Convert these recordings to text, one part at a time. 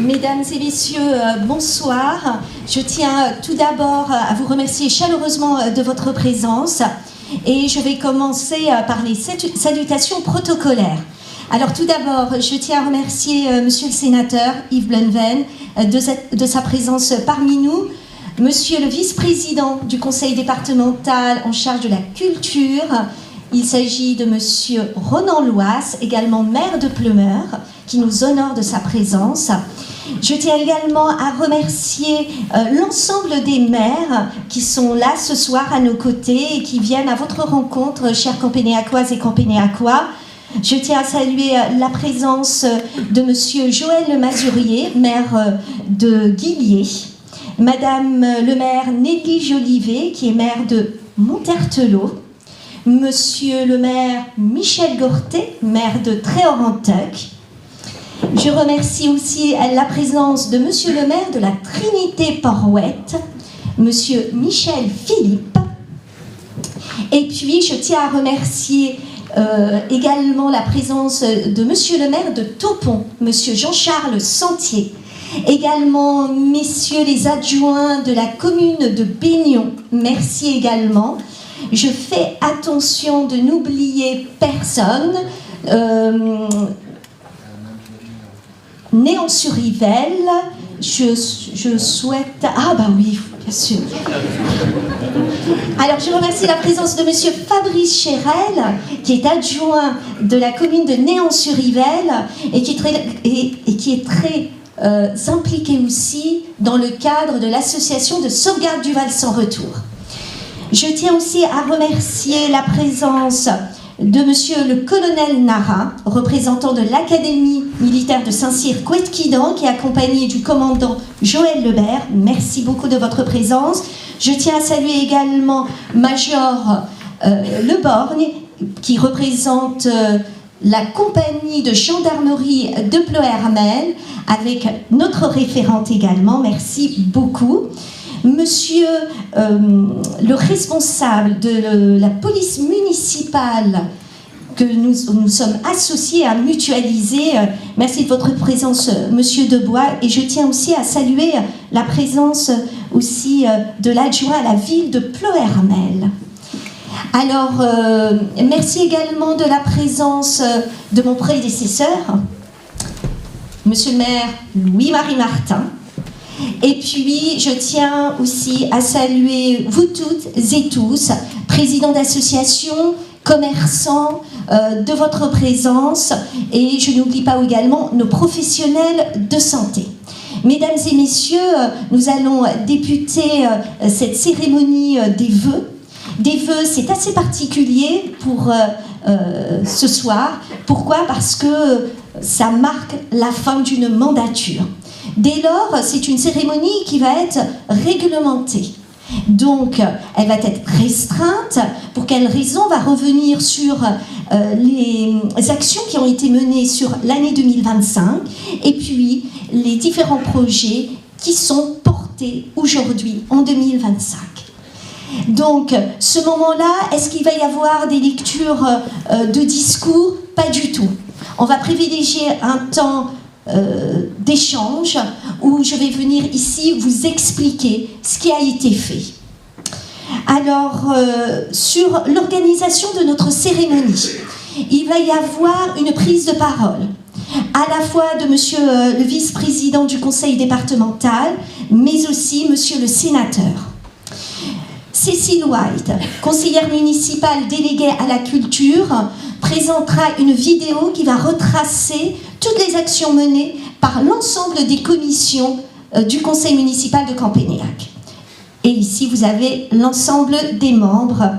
Mesdames et messieurs, bonsoir. Je tiens tout d'abord à vous remercier chaleureusement de votre présence et je vais commencer par les salutations protocolaires. Alors tout d'abord, je tiens à remercier Monsieur le Sénateur Yves Bleunven de sa présence parmi nous, Monsieur le Vice-président du Conseil départemental en charge de la culture. Il s'agit de Monsieur Ronan Loas, également maire de Pleumeur, qui nous honore de sa présence. Je tiens également à remercier l'ensemble des maires qui sont là ce soir à nos côtés et qui viennent à votre rencontre, chers Campénéacoises et Campénéacois. Je tiens à saluer la présence de Monsieur Joël Le Mazurier, maire de Guillier, Madame le maire Nelly Jolivet, qui est maire de Montertelot, Monsieur le maire Michel Gortet, maire de Tréorantec. Je remercie aussi la présence de Monsieur le maire de la Trinité-Porrouette, Monsieur Michel Philippe. Et puis, je tiens à remercier également la présence de Monsieur le maire de Taupon, Monsieur Jean-Charles Sentier. Également, messieurs les adjoints de la commune de Baignon, merci également. Je fais attention de n'oublier personne. Néant-sur-Yvelle, je souhaite... Ah bah oui, bien sûr. Alors je remercie la présence de Monsieur Fabrice Chérel, qui est adjoint de la commune de Néant-sur-Yvelle et qui est très impliqué aussi dans le cadre de l'association de sauvegarde du Val sans retour. Je tiens aussi à remercier la présence de Monsieur le colonel Nara, représentant de l'Académie militaire de Saint-Cyr-Couët-Quidan, qui est accompagné du commandant Joël Lebert. Merci beaucoup de votre présence. Je tiens à saluer également Major Le Borgne, qui représente la compagnie de gendarmerie de Ploërmel, avec notre référente également. Merci beaucoup. Monsieur le responsable de la police municipale que nous sommes associés à mutualiser, merci de votre présence, Monsieur Debois, et je tiens aussi à saluer la présence aussi de l'adjoint à la ville de Ploërmel. Alors, merci également de la présence de mon prédécesseur, Monsieur le maire Louis-Marie Martin. Et puis, je tiens aussi à saluer vous toutes et tous, présidents d'associations, commerçants, de votre présence. Et je n'oublie pas également nos professionnels de santé. Mesdames et messieurs, nous allons débuter cette cérémonie des vœux. Des vœux, c'est assez particulier pour ce soir. Pourquoi ? Parce que ça marque la fin d'une mandature. Dès lors, c'est une cérémonie qui va être réglementée. Donc, elle va être restreinte. Pour quelle raison ? On va revenir sur les actions qui ont été menées sur l'année 2025 et puis les différents projets qui sont portés aujourd'hui en 2025. Donc, ce moment-là, est-ce qu'il va y avoir des lectures de discours ? Pas du tout. On va privilégier un temps d'échange où je vais venir ici vous expliquer ce qui a été fait. Alors, sur l'organisation de notre cérémonie, il va y avoir une prise de parole, à la fois de Monsieur le vice-président du conseil départemental, mais aussi Monsieur le sénateur. Cécile White, conseillère municipale déléguée à la culture, présentera une vidéo qui va retracer toutes les actions menées par l'ensemble des commissions du conseil municipal de Campénéac. Et ici, vous avez l'ensemble des membres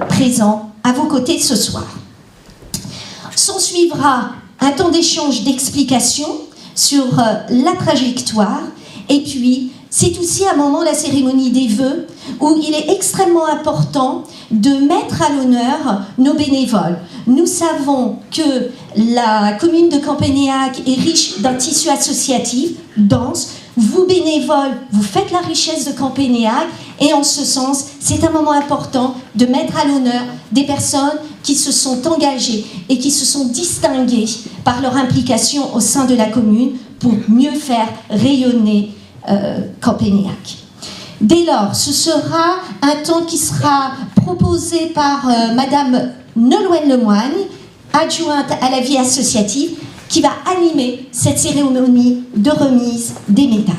présents à vos côtés ce soir. S'en suivra un temps d'échange d'explications sur la trajectoire et puis c'est aussi un moment, la cérémonie des vœux, où il est extrêmement important de mettre à l'honneur nos bénévoles. Nous savons que la commune de Campénéac est riche d'un tissu associatif, dense. Vous, bénévoles, vous faites la richesse de Campénéac et en ce sens, c'est un moment important de mettre à l'honneur des personnes qui se sont engagées et qui se sont distinguées par leur implication au sein de la commune pour mieux faire rayonner Campagnac. Dès lors, ce sera un temps qui sera proposé par Madame Nolwenn Lemoigne, adjointe à la vie associative, qui va animer cette cérémonie de remise des médailles.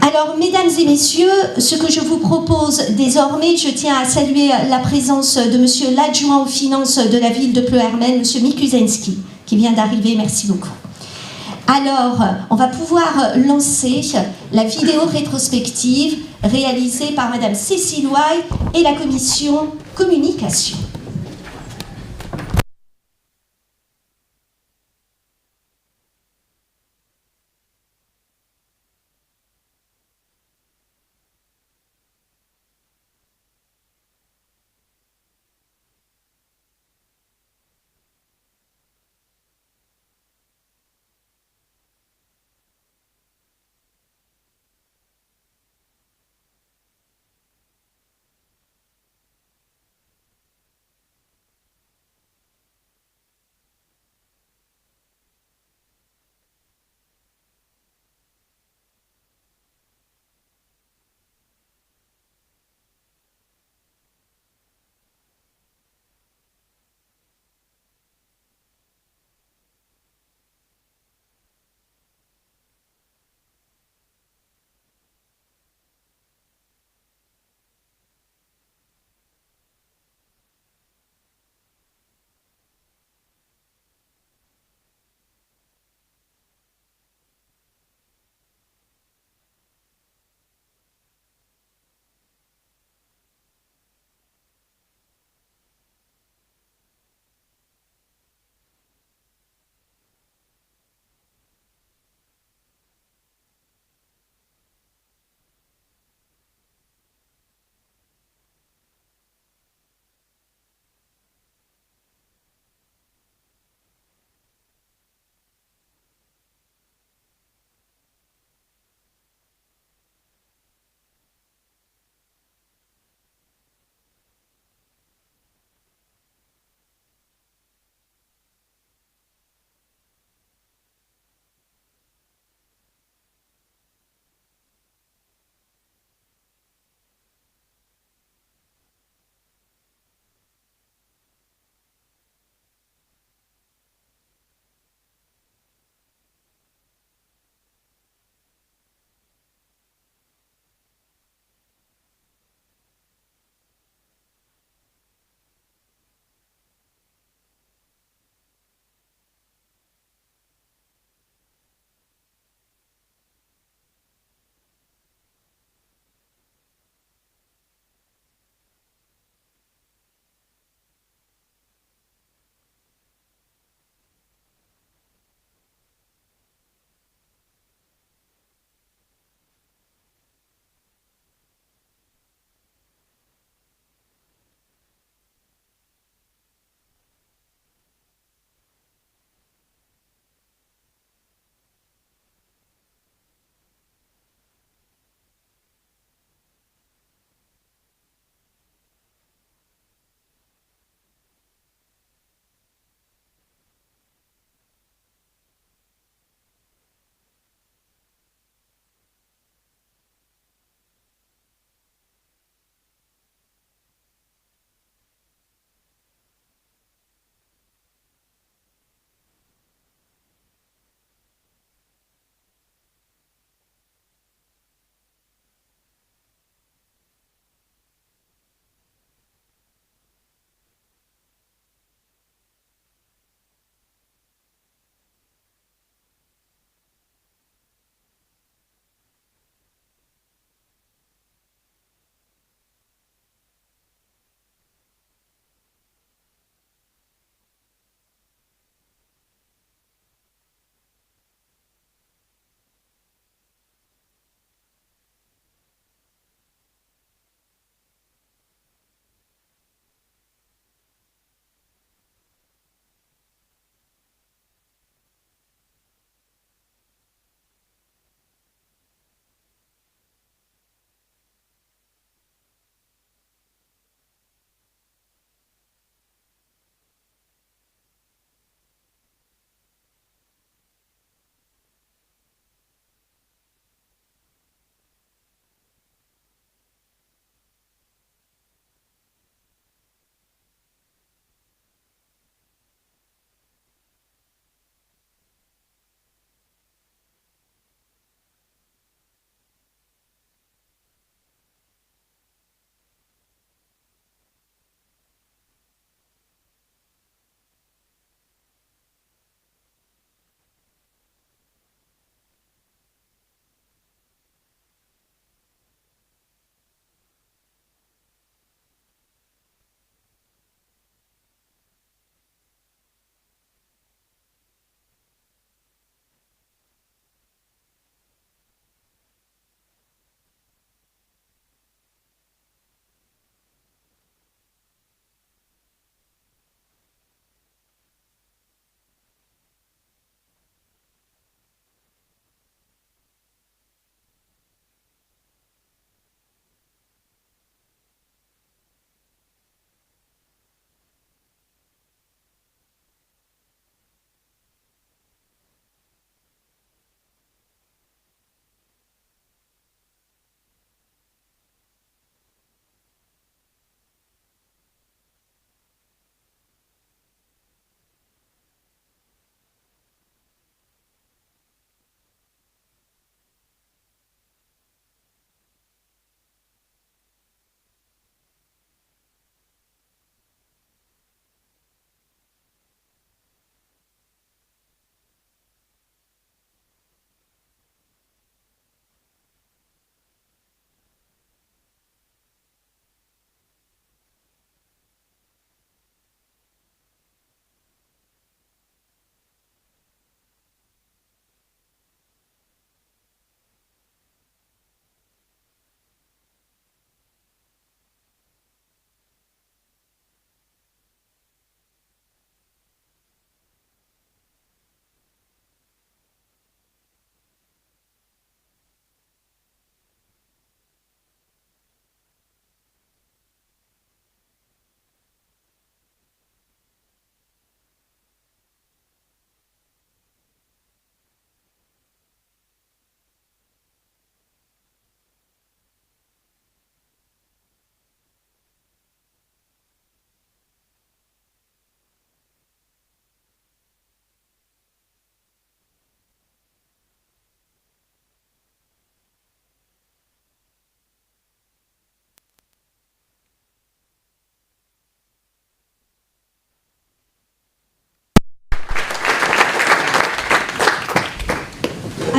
Alors, mesdames et messieurs, ce que je vous propose désormais, je tiens à saluer la présence de monsieur l'adjoint aux finances de la ville de Pleuhermen, monsieur Mikuzenski, qui vient d'arriver. Merci beaucoup. Alors, on va pouvoir lancer la vidéo rétrospective réalisée par madame Cécile White et la commission communication.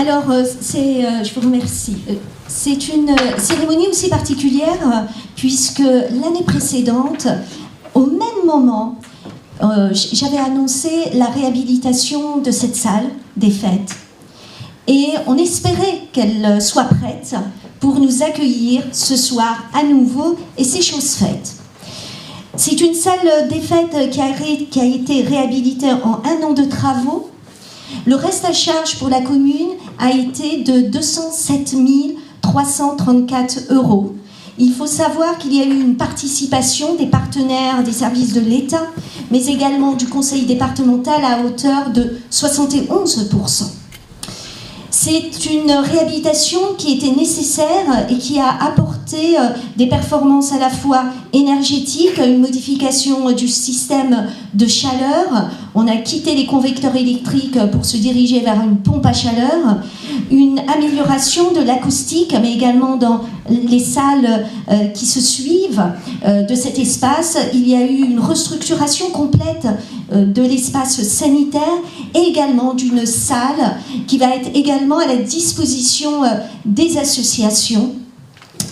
Alors, je vous remercie. C'est une cérémonie aussi particulière puisque l'année précédente, au même moment, j'avais annoncé la réhabilitation de cette salle des fêtes. Et on espérait qu'elle soit prête pour nous accueillir ce soir à nouveau, et c'est chose faite. C'est une salle des fêtes qui a été réhabilitée en 1 an de travaux. Le reste à charge pour la commune a été de 207 334 €. Il faut savoir qu'il y a eu une participation des partenaires des services de l'État, mais également du conseil départemental à hauteur de 71%. C'est une réhabilitation qui était nécessaire et qui a apporté des performances à la fois énergétiques, une modification du système de chaleur. On a quitté les convecteurs électriques pour se diriger vers une pompe à chaleur, une amélioration de l'acoustique, mais également dans les salles qui se suivent de cet espace. Il y a eu une restructuration complète de l'espace sanitaire et également d'une salle qui va être également à la disposition des associations.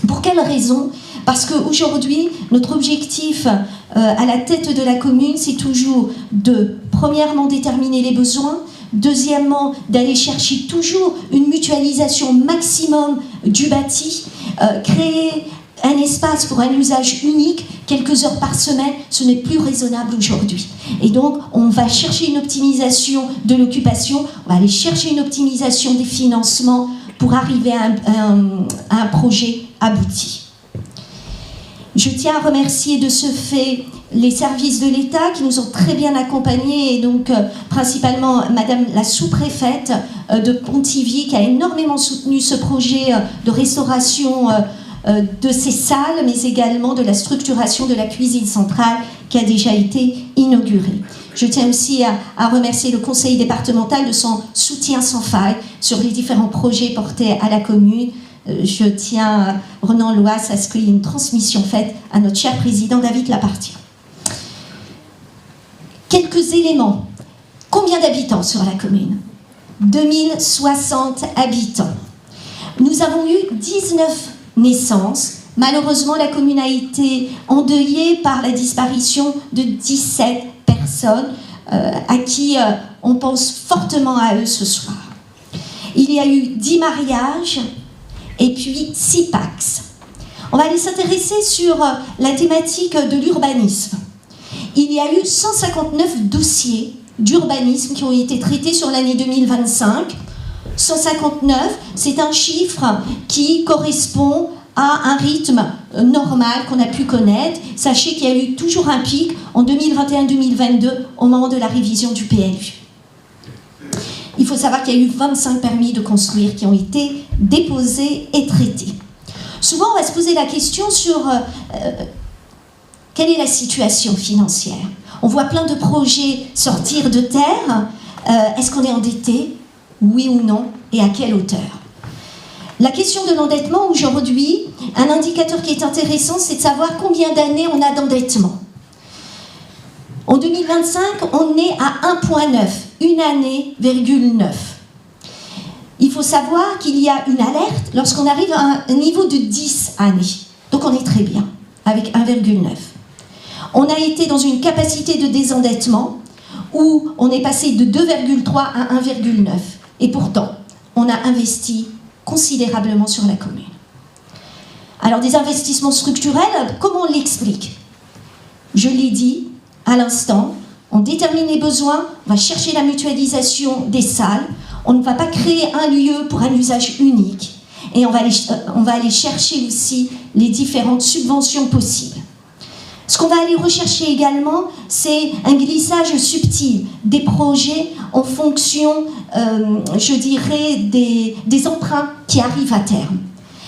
Pour quelle raison ? Parce qu'aujourd'hui, notre objectif à la tête de la commune, c'est toujours de, premièrement, déterminer les besoins, deuxièmement, d'aller chercher toujours une mutualisation maximum du bâti, créer un espace pour un usage unique, quelques heures par semaine, ce n'est plus raisonnable aujourd'hui. Et donc, on va chercher une optimisation de l'occupation, on va aller chercher une optimisation des financements pour arriver à un projet abouti. Je tiens à remercier de ce fait les services de l'État qui nous ont très bien accompagnés, et donc principalement Madame la sous-préfète de Pontivy qui a énormément soutenu ce projet de restauration de ces salles, mais également de la structuration de la cuisine centrale qui a déjà été inaugurée. Je tiens aussi à remercier le conseil départemental de son soutien sans faille sur les différents projets portés à la commune. Je tiens, Renan Loas, à ce qu'il y ait une transmission faite à notre cher président David Lapartien. Quelques éléments. Combien d'habitants sur la commune ? 2060 habitants. Nous avons eu 19 naissances. Malheureusement, la commune a été endeuillée par la disparition de 17 personnes à qui on pense fortement à eux ce soir. Il y a eu 10 mariages et puis 6 PACS. On va aller s'intéresser sur la thématique de l'urbanisme. Il y a eu 159 dossiers d'urbanisme qui ont été traités sur l'année 2025. 159, c'est un chiffre qui correspond à un rythme normal qu'on a pu connaître. Sachez qu'il y a eu toujours un pic en 2021-2022 au moment de la révision du PLU. Il faut savoir qu'il y a eu 25 permis de construire qui ont été déposés et traités. Souvent, on va se poser la question sur quelle est la situation financière. On voit plein de projets sortir de terre. Est-ce qu'on est endetté ? Oui ou non ? Et à quelle hauteur ? La question de l'endettement aujourd'hui, un indicateur qui est intéressant, c'est de savoir combien d'années on a d'endettement. En 2025, on est à 1,9, une année, 9. Il faut savoir qu'il y a une alerte lorsqu'on arrive à un niveau de 10 années. Donc on est très bien, avec 1,9. On a été dans une capacité de désendettement où on est passé de 2,3 à 1,9. Et pourtant, on a investi considérablement sur la commune. Alors des investissements structurels, comment on l'explique ? Je l'ai dit à l'instant, on détermine les besoins, on va chercher la mutualisation des salles, on ne va pas créer un lieu pour un usage unique, et on va aller chercher aussi les différentes subventions possibles. Ce qu'on va aller rechercher également, c'est un glissage subtil des projets en fonction, je dirais, des emprunts qui arrivent à terme.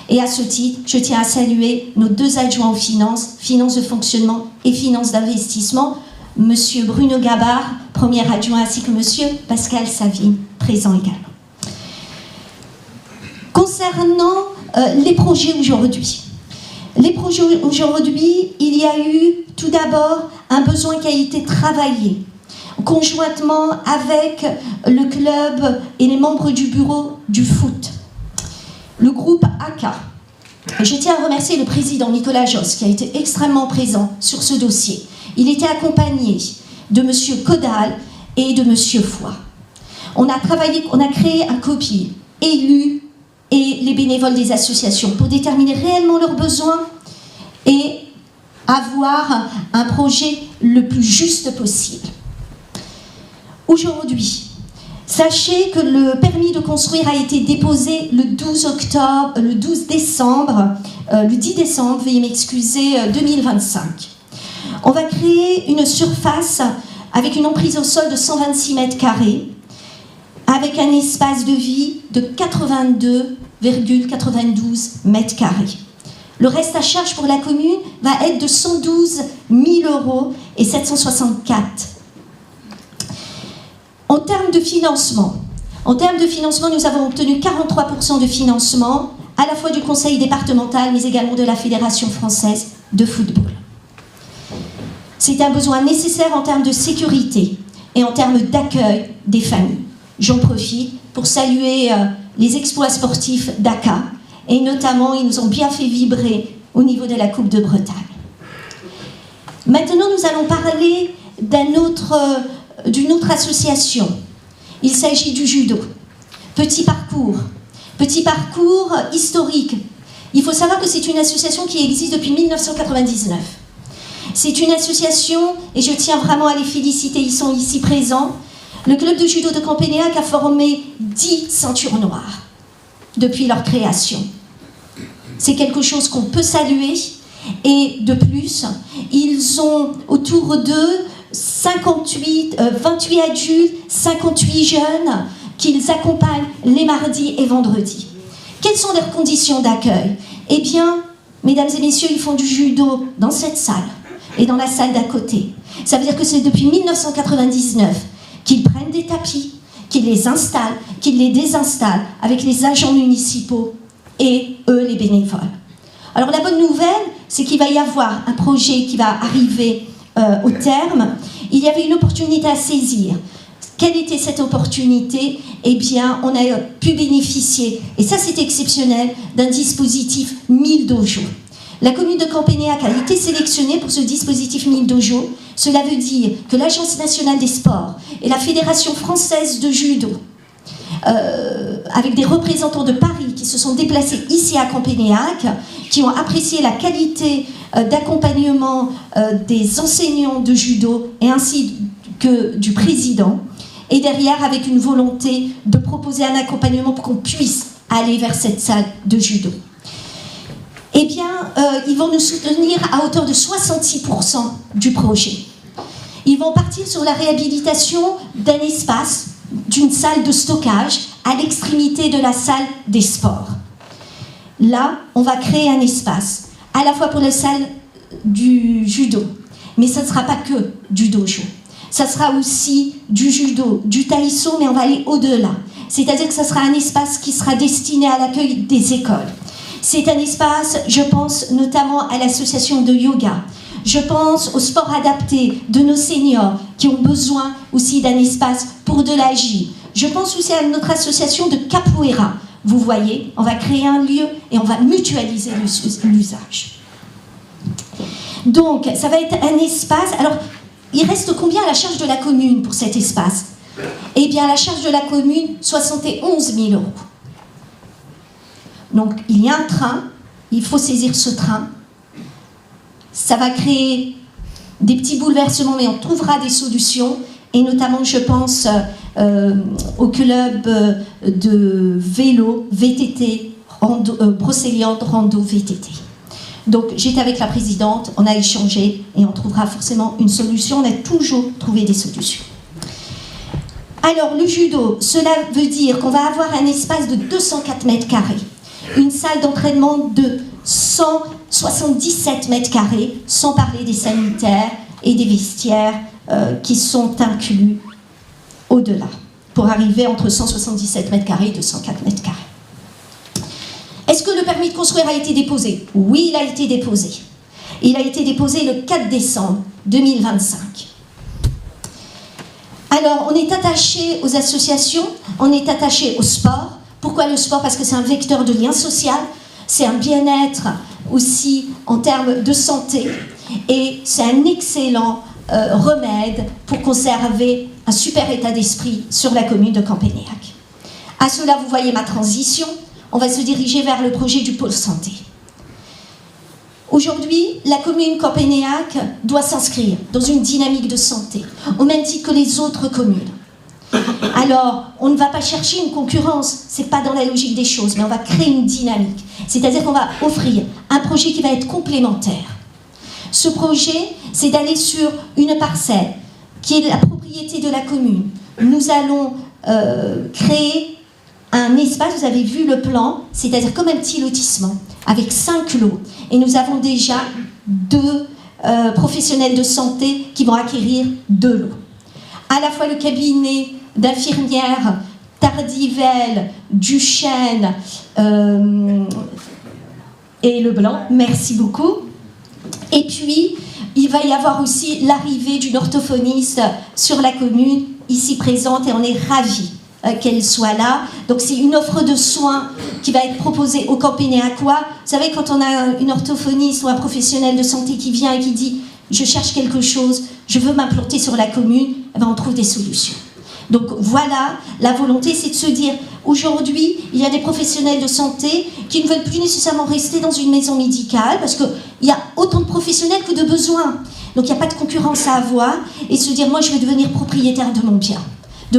Et à ce titre, je tiens à saluer nos 2 adjoints aux finances, finances de fonctionnement et finances d'investissement, Monsieur Bruno Gabard, premier adjoint, ainsi que Monsieur Pascal Savine, présent également. Concernant les projets aujourd'hui, il y a eu tout d'abord un besoin qui a été travaillé. conjointement avec le club et les membres du bureau du foot. Le groupe AK. Je tiens à remercier le président Nicolas Josse qui a été extrêmement présent sur ce dossier. Il était accompagné de M. Caudal et de M. Foy. On a créé un COPI élu et les bénévoles des associations pour déterminer réellement leurs besoins et avoir un projet le plus juste possible. Aujourd'hui, sachez que le permis de construire a été déposé le 10 décembre, veuillez m'excuser, 2025. On va créer une surface avec une emprise au sol de 126 mètres carrés, avec un espace de vie de 82,92 mètres carrés. Le reste à charge pour la commune va être de 112 000 € et 764. En termes de financement, nous avons obtenu 43% de financement, à la fois du conseil départemental, mais également de la Fédération française de football. C'est un besoin nécessaire en termes de sécurité et en termes d'accueil des familles. J'en profite pour saluer les exploits sportifs d'ACA, et notamment, ils nous ont bien fait vibrer au niveau de la Coupe de Bretagne. Maintenant, nous allons parler d'une autre association. Il s'agit du judo. Petit parcours historique. Il faut savoir que c'est une association qui existe depuis 1999. C'est une association, et je tiens vraiment à les féliciter, ils sont ici présents. Le club de judo de Campénéac a formé 10 ceintures noires depuis leur création. C'est quelque chose qu'on peut saluer, et de plus, ils ont autour d'eux 28 adultes, 58 jeunes qu'ils accompagnent les mardis et vendredis. Quelles sont leurs conditions d'accueil? Eh bien, mesdames et messieurs, ils font du judo dans cette salle et dans la salle d'à côté. Ça veut dire que c'est depuis 1999 qu'ils prennent des tapis, qu'ils les installent, qu'ils les désinstallent avec les agents municipaux et eux, les bénévoles. Alors la bonne nouvelle, c'est qu'il va y avoir un projet qui va arriver au terme. Il y avait une opportunité à saisir. Quelle était cette opportunité? Eh bien, on a pu bénéficier, et ça c'est exceptionnel, d'un dispositif 1000 dojo. La commune de Campénéac a été sélectionnée pour ce dispositif 1000 dojo. Cela veut dire que l'Agence nationale des sports et la Fédération française de judo, avec des représentants de Paris qui se sont déplacés ici à Campénéac, qui ont apprécié la qualité d'accompagnement des enseignants de judo et ainsi que du président, et derrière avec une volonté de proposer un accompagnement pour qu'on puisse aller vers cette salle de judo. Eh bien, ils vont nous soutenir à hauteur de 66% du projet. Ils vont partir sur la réhabilitation d'un espace, d'une salle de stockage à l'extrémité de la salle des sports. Là, on va créer un espace, à la fois pour la salle du judo, mais ça ne sera pas que du dojo. Ça sera aussi du judo, du taïso, mais on va aller au-delà. C'est-à-dire que ça sera un espace qui sera destiné à l'accueil des écoles. C'est un espace, je pense notamment à l'association de yoga. Je pense au sport adapté de nos seniors qui ont besoin aussi d'un espace pour de la gym. Je pense aussi à notre association de capoeira. Vous voyez, on va créer un lieu et on va mutualiser l'usage. Donc, ça va être un espace. Alors, il reste combien à la charge de la commune pour cet espace? Eh bien, à la charge de la commune, 71 000 €. Donc, il y a un train, il faut saisir ce train. Ça va créer des petits bouleversements, mais on trouvera des solutions. Et notamment, je pense au club de vélo, VTT, Brocéliande, Rando, VTT. Donc, j'étais avec la présidente, on a échangé et on trouvera forcément une solution. On a toujours trouvé des solutions. Alors, le judo, cela veut dire qu'on va avoir un espace de 204 mètres carrés. Une salle d'entraînement de 177 mètres carrés, sans parler des sanitaires et des vestiaires qui sont inclus au-delà, pour arriver entre 177 mètres carrés et 204 mètres carrés. Est-ce que le permis de construire a été déposé? Oui, il a été déposé. Il a été déposé le 4 décembre 2025. Alors, on est attaché aux associations, on est attaché au sport. Pourquoi le sport? Parce que c'est un vecteur de lien social, c'est un bien-être aussi en termes de santé, et c'est un excellent remède pour conserver un super état d'esprit sur la commune de Campénéac. À cela, vous voyez ma transition. On va se diriger vers le projet du pôle santé. Aujourd'hui, la commune Campénéac doit s'inscrire dans une dynamique de santé, au même titre que les autres communes. Alors, on ne va pas chercher une concurrence, c'est pas dans la logique des choses, mais on va créer une dynamique. C'est-à-dire qu'on va offrir un projet qui va être complémentaire. Ce projet, c'est d'aller sur une parcelle qui est la propriété de la commune. Nous allons créer un espace, vous avez vu le plan, c'est-à-dire comme un petit lotissement, avec 5 lots. Et nous avons déjà 2 professionnels de santé qui vont acquérir 2 lots. À la fois le cabinet d'infirmières Tardivelle, Duchesne et Leblanc, merci beaucoup. Et puis, il va y avoir aussi l'arrivée d'une orthophoniste sur la commune, ici présente, et on est ravis qu'elle soit là. Donc c'est une offre de soins qui va être proposée aux Campénéacois. Vous savez, quand on a une orthophoniste ou un professionnel de santé qui vient et qui dit « je cherche quelque chose, je veux m'implanter sur la commune », eh bien, on trouve des solutions. Donc voilà, la volonté, c'est de se dire, aujourd'hui, il y a des professionnels de santé qui ne veulent plus nécessairement rester dans une maison médicale, parce qu'il y a autant de professionnels que de besoins. Donc il n'y a pas de concurrence à avoir, et se dire, moi je vais devenir propriétaire de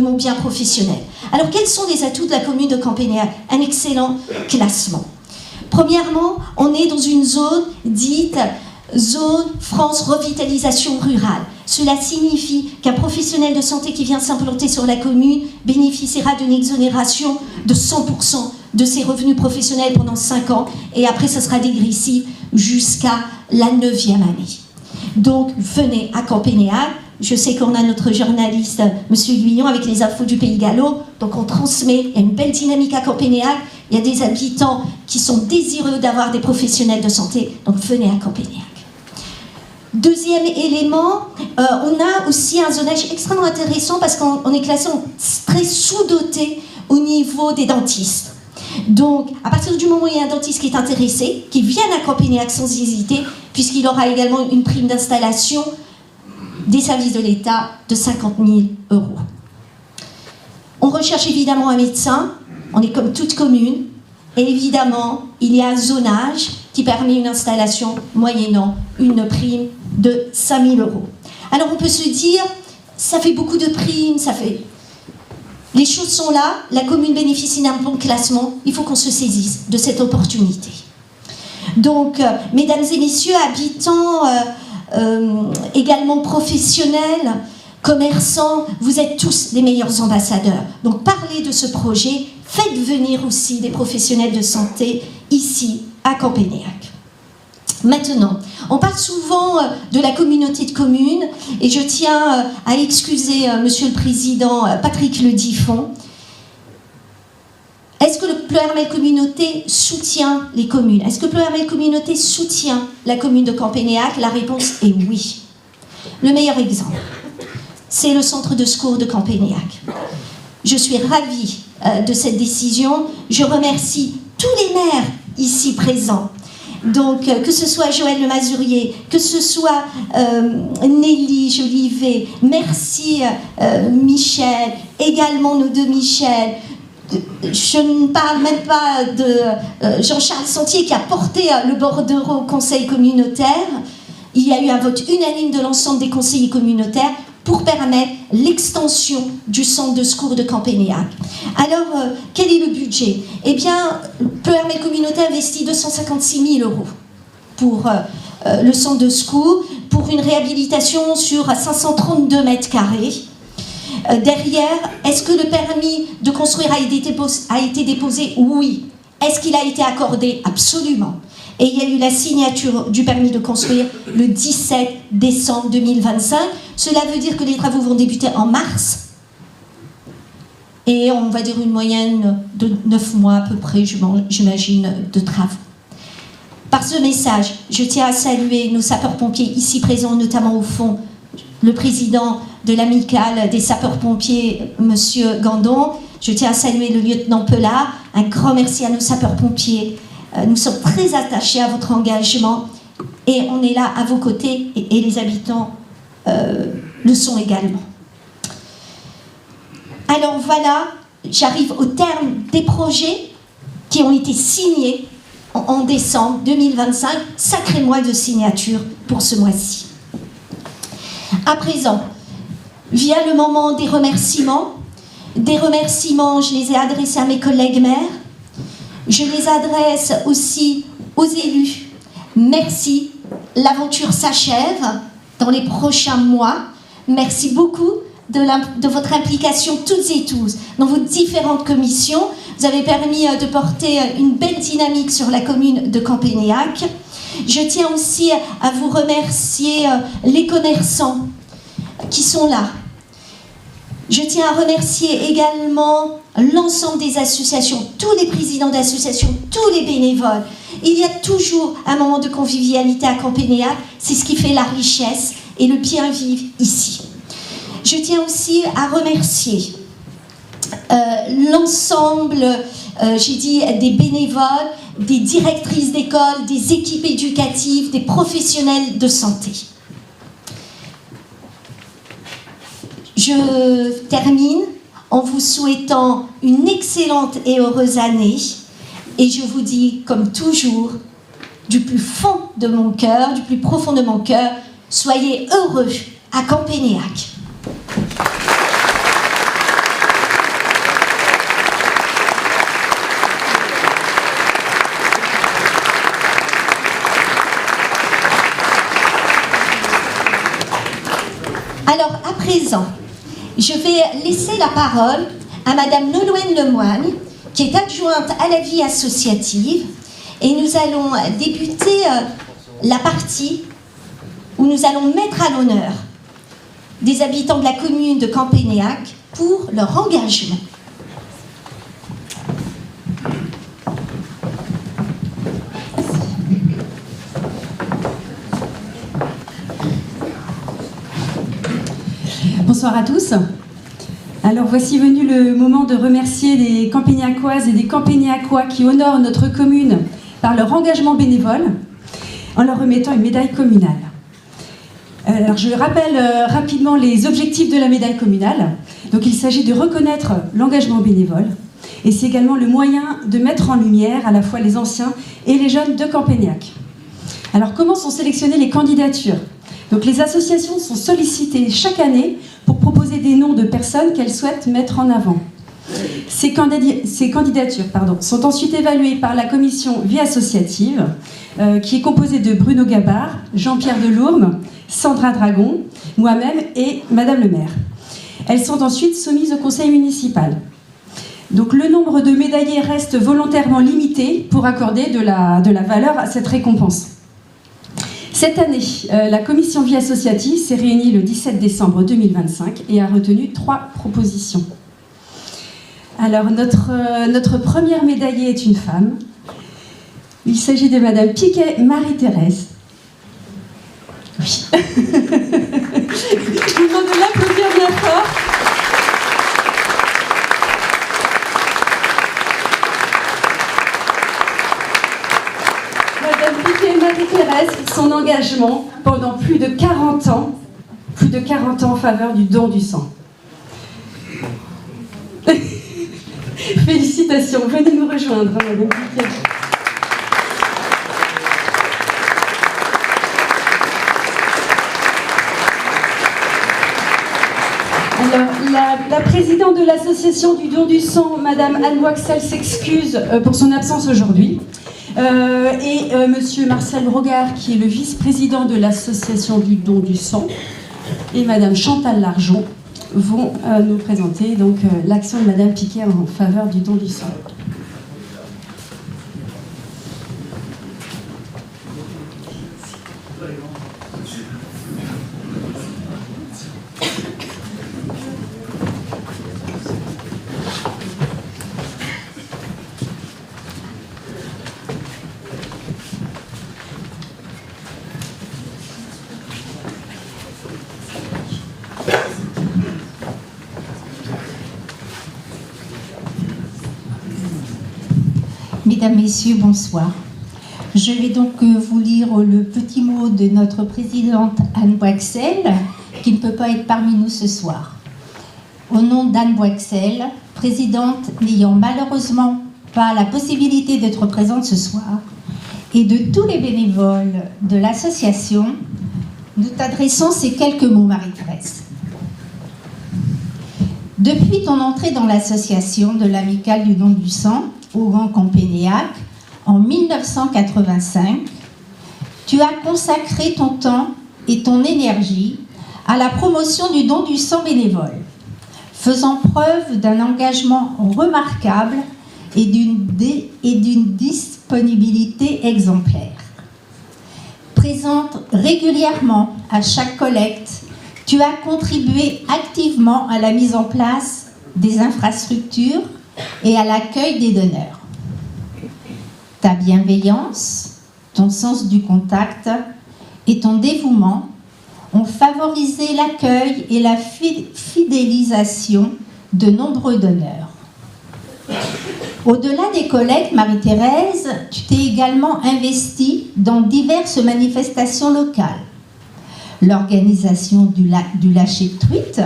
mon bien professionnel. Alors quels sont les atouts de la commune de Campénéac? Un excellent classement. Premièrement, on est dans une zone dite Zone France Revitalisation Rurale. Cela signifie qu'un professionnel de santé qui vient s'implanter sur la commune bénéficiera d'une exonération de 100% de ses revenus professionnels pendant 5 ans, et après ce sera dégressif jusqu'à la 9e année. Donc venez à Campénéac. Je sais qu'on a notre journaliste, M. Guyon, avec les infos du Pays Gallo, donc on transmet, il y a une belle dynamique à Campénéac, il y a des habitants qui sont désireux d'avoir des professionnels de santé, donc venez à Campénéac. Deuxième élément, on a aussi un zonage extrêmement intéressant parce qu'on est classé très sous-doté au niveau des dentistes. Donc, à partir du moment où il y a un dentiste qui est intéressé, qui vient à Campénéac sans hésiter, puisqu'il aura également une prime d'installation des services de l'État de 50 000 €. On recherche évidemment un médecin, on est comme toute commune, et évidemment, il y a un zonage qui permet une installation moyennant une prime de 5 000 €. Alors on peut se dire, ça fait beaucoup de primes, ça fait... Les choses sont là, la commune bénéficie d'un bon classement, il faut qu'on se saisisse de cette opportunité. Donc, mesdames et messieurs, habitants, également professionnels, commerçants, vous êtes tous les meilleurs ambassadeurs. Donc parlez de ce projet, faites venir aussi des professionnels de santé ici à Campénéac. Maintenant, on parle souvent de la communauté de communes, et je tiens à excuser Monsieur le Président Patrick Le Diffon. Est-ce que le Pleuhermel Communauté soutient les communes? Est-ce que le Pleuhermel Communauté soutient la commune de Campénéac? La réponse est oui. Le meilleur exemple, c'est le centre de secours de Campénéac. Je suis ravie de cette décision. Je remercie tous les maires ici présents. Donc, que ce soit Joël Le Mazurier, que ce soit Nelly Jolivet, merci Michel, également nos 2 Michel. Je ne parle même pas de Jean-Charles Sentier qui a porté le bordereau au conseil communautaire. Il y a eu un vote unanime de l'ensemble des conseillers communautaires pour permettre l'extension du centre de secours de Campénéac. Alors, quel est le budget? Eh bien, le Pleuhermel Communauté investit 256 000 € pour le centre de secours, pour une réhabilitation sur 532 mètres carrés. Derrière, est-ce que le permis de construire a été déposé? Oui. Est-ce qu'il a été accordé? Absolument. Et il y a eu la signature du permis de construire le 17 décembre 2025. Cela veut dire que les travaux vont débuter en mars. Et on va dire une moyenne de 9 mois à peu près, j'imagine, de travaux. Par ce message, je tiens à saluer nos sapeurs-pompiers ici présents, notamment au fond, le président de l'amicale des sapeurs-pompiers, Monsieur Gandon. Je tiens à saluer le lieutenant Pellat. Un grand merci à nos sapeurs-pompiers. Nous sommes très attachés à votre engagement et on est là à vos côtés et les habitants le sont également. Alors voilà, j'arrive au terme des projets qui ont été signés en décembre 2025. Sacré mois de signature pour ce mois-ci. À présent, vient le moment des remerciements. Des remerciements, je les ai adressés à mes collègues maires. Je les adresse aussi aux élus. Merci, l'aventure s'achève dans les prochains mois. Merci beaucoup de votre implication toutes et tous dans vos différentes commissions. Vous avez permis de porter une belle dynamique sur la commune de Campénéac. Je tiens aussi à vous remercier les commerçants qui sont là. Je tiens à remercier également l'ensemble des associations, tous les présidents d'associations, tous les bénévoles. Il y a toujours un moment de convivialité à Campénéac, c'est ce qui fait la richesse et le bien vivre ici. Je tiens aussi à remercier l'ensemble, des bénévoles, des directrices d'école, des équipes éducatives, des professionnels de santé. Je termine en vous souhaitant une excellente et heureuse année et je vous dis, comme toujours, du plus fond de mon cœur, du plus profond de mon cœur, soyez heureux à Campénéac. Alors, à présent, je vais laisser la parole à Madame Nolwenn Lemoigne, qui est adjointe à la vie associative, et nous allons débuter la partie où nous allons mettre à l'honneur des habitants de la commune de Campénéac pour leur engagement. Bonsoir à tous. Alors voici venu le moment de remercier les Campénéacoises et des Campénéacois qui honorent notre commune par leur engagement bénévole en leur remettant une médaille communale. Alors je rappelle rapidement les objectifs de la médaille communale. Donc il s'agit de reconnaître l'engagement bénévole et c'est également le moyen de mettre en lumière à la fois les anciens et les jeunes de Campénéac. Alors comment sont sélectionnées les candidatures ? Donc les associations sont sollicitées chaque année pour proposer des noms de personnes qu'elles souhaitent mettre en avant. Ces candidatures sont ensuite évaluées par la commission vie associative, qui est composée de Bruno Gabard, Jean-Pierre Delourme, Sandra Dragon, moi-même et Madame le maire. Elles sont ensuite soumises au conseil municipal. Donc le nombre de médaillés reste volontairement limité pour accorder de la valeur à cette récompense. Cette année, la commission vie associative s'est réunie le 17 décembre 2025 et a retenu 3 propositions. Alors, notre première médaillée est une femme. Il s'agit de Madame Piquet Marie-Thérèse. Oui. Je vous demande de l'applaudir bien fort. Madame Piquet Marie-Thérèse, son engagement pendant plus de 40 ans en faveur du don du sang. Félicitations, venez nous rejoindre, Madame Piquet. Alors, la présidente de l'association du don du sang, Madame Anne Waxel, s'excuse pour son absence aujourd'hui. Monsieur Marcel Brogard, qui est le vice-président de l'association du don du sang, et Madame Chantal Largeon vont nous présenter donc l'action de Madame Piquet en faveur du don du sang. Mesdames, Messieurs, bonsoir. Je vais donc vous lire le petit mot de notre présidente Anne Boixel, qui ne peut pas être parmi nous ce soir. Au nom d'Anne Boixel, présidente n'ayant malheureusement pas la possibilité d'être présente ce soir, et de tous les bénévoles de l'association, nous t'adressons ces quelques mots, Marie-Thérèse. Depuis ton entrée dans l'association de l'Amicale du Don du Sang, au Grand Campénéac, en 1985, tu as consacré ton temps et ton énergie à la promotion du don du sang bénévole, faisant preuve d'un engagement remarquable et d'une disponibilité exemplaire. Présente régulièrement à chaque collecte, tu as contribué activement à la mise en place des infrastructures et à l'accueil des donneurs. Ta bienveillance, ton sens du contact et ton dévouement ont favorisé l'accueil et la fidélisation de nombreux donneurs. Au-delà des collectes, Marie-Thérèse, tu t'es également investie dans diverses manifestations locales. L'organisation du lâcher de truite,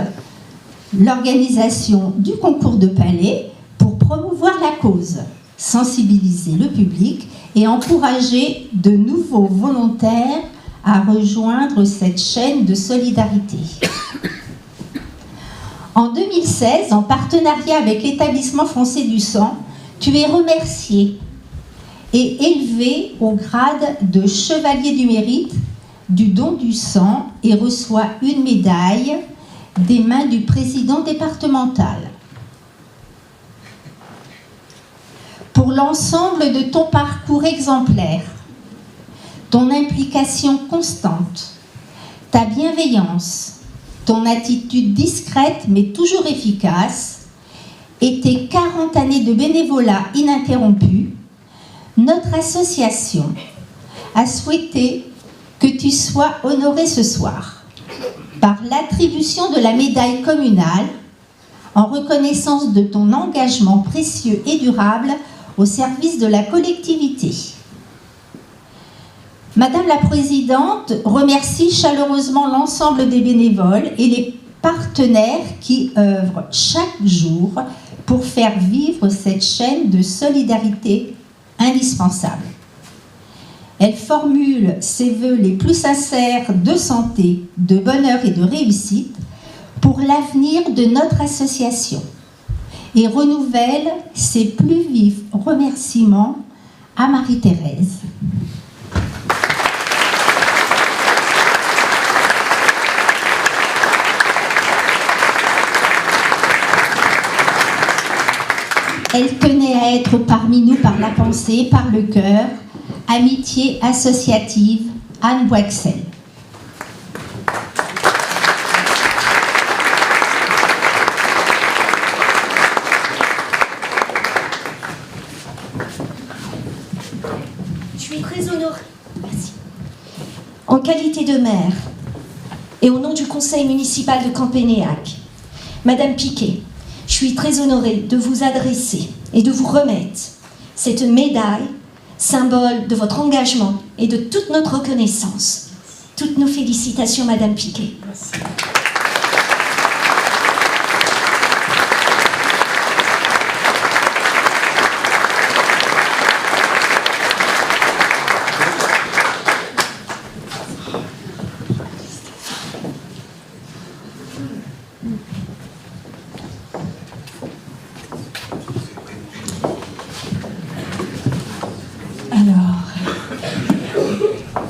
l'organisation du concours de palais pour promouvoir la cause, sensibiliser le public et encourager de nouveaux volontaires à rejoindre cette chaîne de solidarité. En 2016, en partenariat avec l'Établissement français du sang, tu es remercié et élevé au grade de chevalier du mérite du don du sang et reçoit une médaille des mains du président départemental. Pour l'ensemble de ton parcours exemplaire, ton implication constante, ta bienveillance, ton attitude discrète mais toujours efficace et tes 40 années de bénévolat ininterrompu, notre association a souhaité que tu sois honoré ce soir par l'attribution de la médaille communale en reconnaissance de ton engagement précieux et durable au service de la collectivité. Madame la Présidente remercie chaleureusement l'ensemble des bénévoles et les partenaires qui œuvrent chaque jour pour faire vivre cette chaîne de solidarité indispensable. Elle formule ses vœux les plus sincères de santé, de bonheur et de réussite pour l'avenir de notre association et renouvelle ses plus vifs remerciements à Marie-Thérèse. Elle tenait à être parmi nous par la pensée, par le cœur. Amitié associative, Anne Boixel. Je suis très honorée. Merci. En qualité de maire et au nom du conseil municipal de Campénéac, Madame Piquet, je suis très honorée de vous adresser et de vous remettre cette médaille, symbole de votre engagement et de toute notre reconnaissance. Toutes nos félicitations, Madame Piquet. Merci.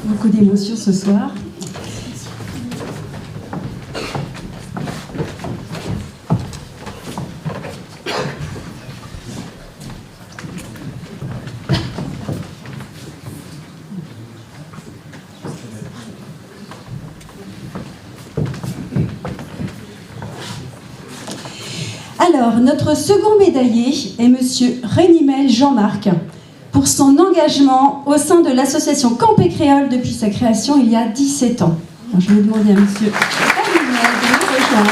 Beaucoup d'émotions ce soir. Alors, notre second médaillé est Monsieur Rénimel Jean-Marc, pour son engagement au sein de l'association Campé Créole depuis sa création il y a 17 ans. Alors, je vais demander à Monsieur Rénimel de nous rejoindre.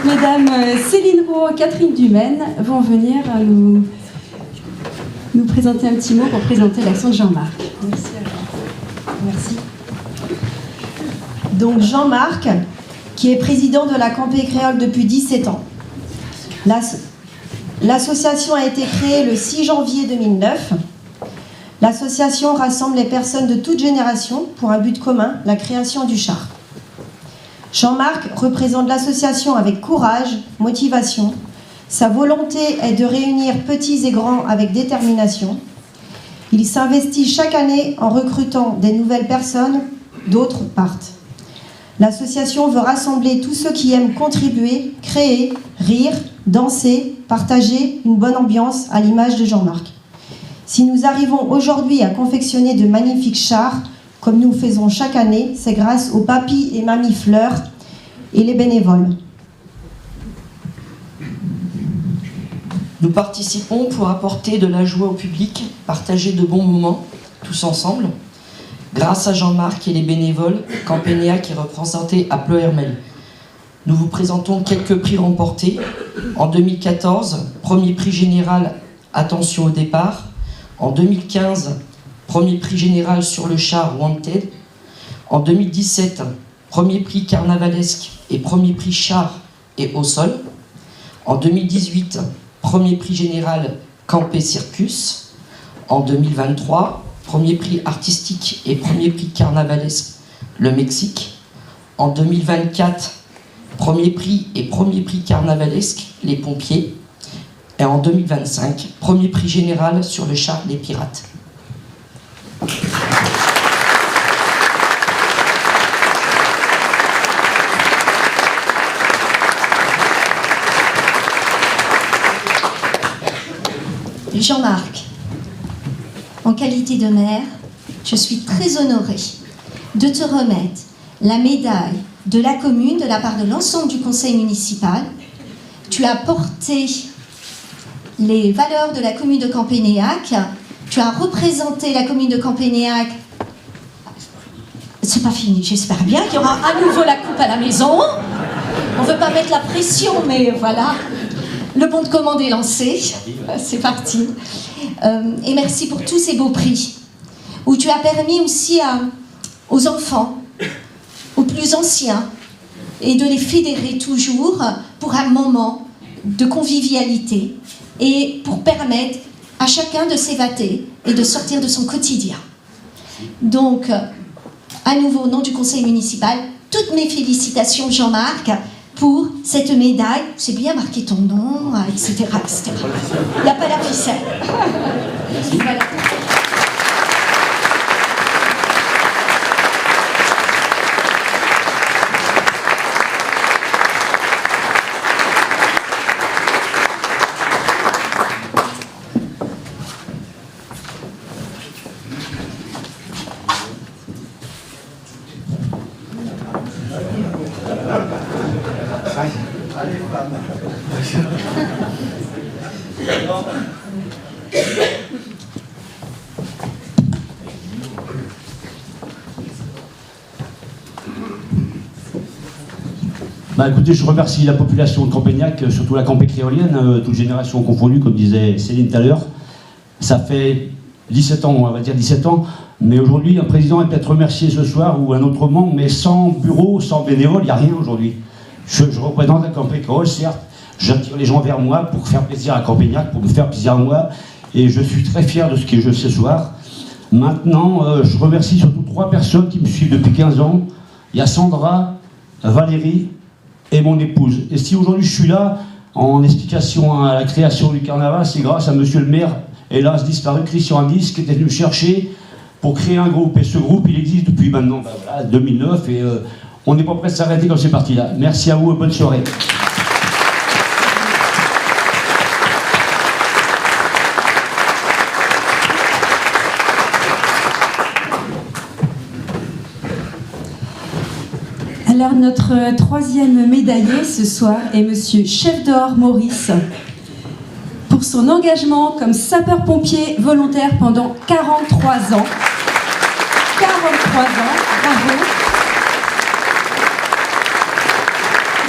Mesdames Céline Roux et Catherine Dumaine vont venir nous présenter un petit mot pour présenter l'action de Jean-Marc. Merci. Merci. Donc Jean-Marc, qui est président de la Campé Créole depuis 17 ans. L'association a été créée le 6 janvier 2009. L'association rassemble les personnes de toute génération pour un but commun, la création du char. Jean-Marc représente l'association avec courage, motivation. Sa volonté est de réunir petits et grands avec détermination. Il s'investit chaque année en recrutant des nouvelles personnes, d'autres partent. L'association veut rassembler tous ceux qui aiment contribuer, créer, rire, danser, partager une bonne ambiance à l'image de Jean-Marc. Si nous arrivons aujourd'hui à confectionner de magnifiques chars, comme nous faisons chaque année, c'est grâce aux papis et mamies fleurs et les bénévoles. Nous participons pour apporter de la joie au public, partager de bons moments, tous ensemble. Grâce à Jean-Marc et les bénévoles, Campénéac est représenté à Pleuhermel. Nous vous présentons quelques prix remportés. En 2014, premier prix général Attention au départ. En 2015, premier prix général sur le char Wanted. En 2017, premier prix carnavalesque et premier prix char et au sol. En 2018, premier prix général Campé Circus. En 2023, premier prix artistique et premier prix carnavalesque le Mexique. En 2024, premier prix et premier prix carnavalesque les pompiers. Et en 2025, premier prix général sur le char des pirates. Jean-Marc, en qualité de maire, je suis très honorée de te remettre la médaille de la commune de la part de l'ensemble du conseil municipal. Tu as porté les valeurs de la commune de Campénéac, tu as représenté la commune de Campénéac. C'est pas fini, j'espère bien qu'il y aura à nouveau la coupe à la maison. On ne veut pas mettre la pression, mais voilà. Le bon de commande est lancé, c'est parti. Et merci pour tous ces beaux prix, où tu as permis aussi aux enfants, aux plus anciens, et de les fédérer toujours pour un moment de convivialité et pour permettre à chacun de s'évader et de sortir de son quotidien. Donc, à nouveau, au nom du conseil municipal, toutes mes félicitations, Jean-Marc, pour cette médaille. C'est bien marqué ton nom, etc. etc. Il n'y a pas la ficelle. Voilà. Écoutez, je remercie la population de Campénéac, surtout la Campé créolienne, toute génération confondue, comme disait Céline tout à l'heure. Ça fait 17 ans, on va dire 17 ans, mais aujourd'hui, un président est peut-être remercié ce soir, ou un autre membre, mais sans bureau, sans bénévole, il n'y a rien aujourd'hui. Je représente la Campé créole, certes, j'attire les gens vers moi pour faire plaisir à Campénéac, pour me faire plaisir à moi, et je suis très fier de ce que je fais ce soir. Maintenant, je remercie surtout 3 personnes qui me suivent depuis 15 ans. Il y a Sandra, Valérie et mon épouse. Et si aujourd'hui je suis là, en explication à la création du carnaval, c'est grâce à monsieur le maire, hélas disparu, Christian Andis, qui était venu me chercher pour créer un groupe. Et ce groupe, il existe depuis maintenant 2009, et on n'est pas prêt de s'arrêter comme c'est parti là. Merci à vous et bonne soirée. Alors notre 3e médaillé ce soir est monsieur Chefdor Maurice pour son engagement comme sapeur-pompier volontaire pendant 43 ans. 43 ans, bravo.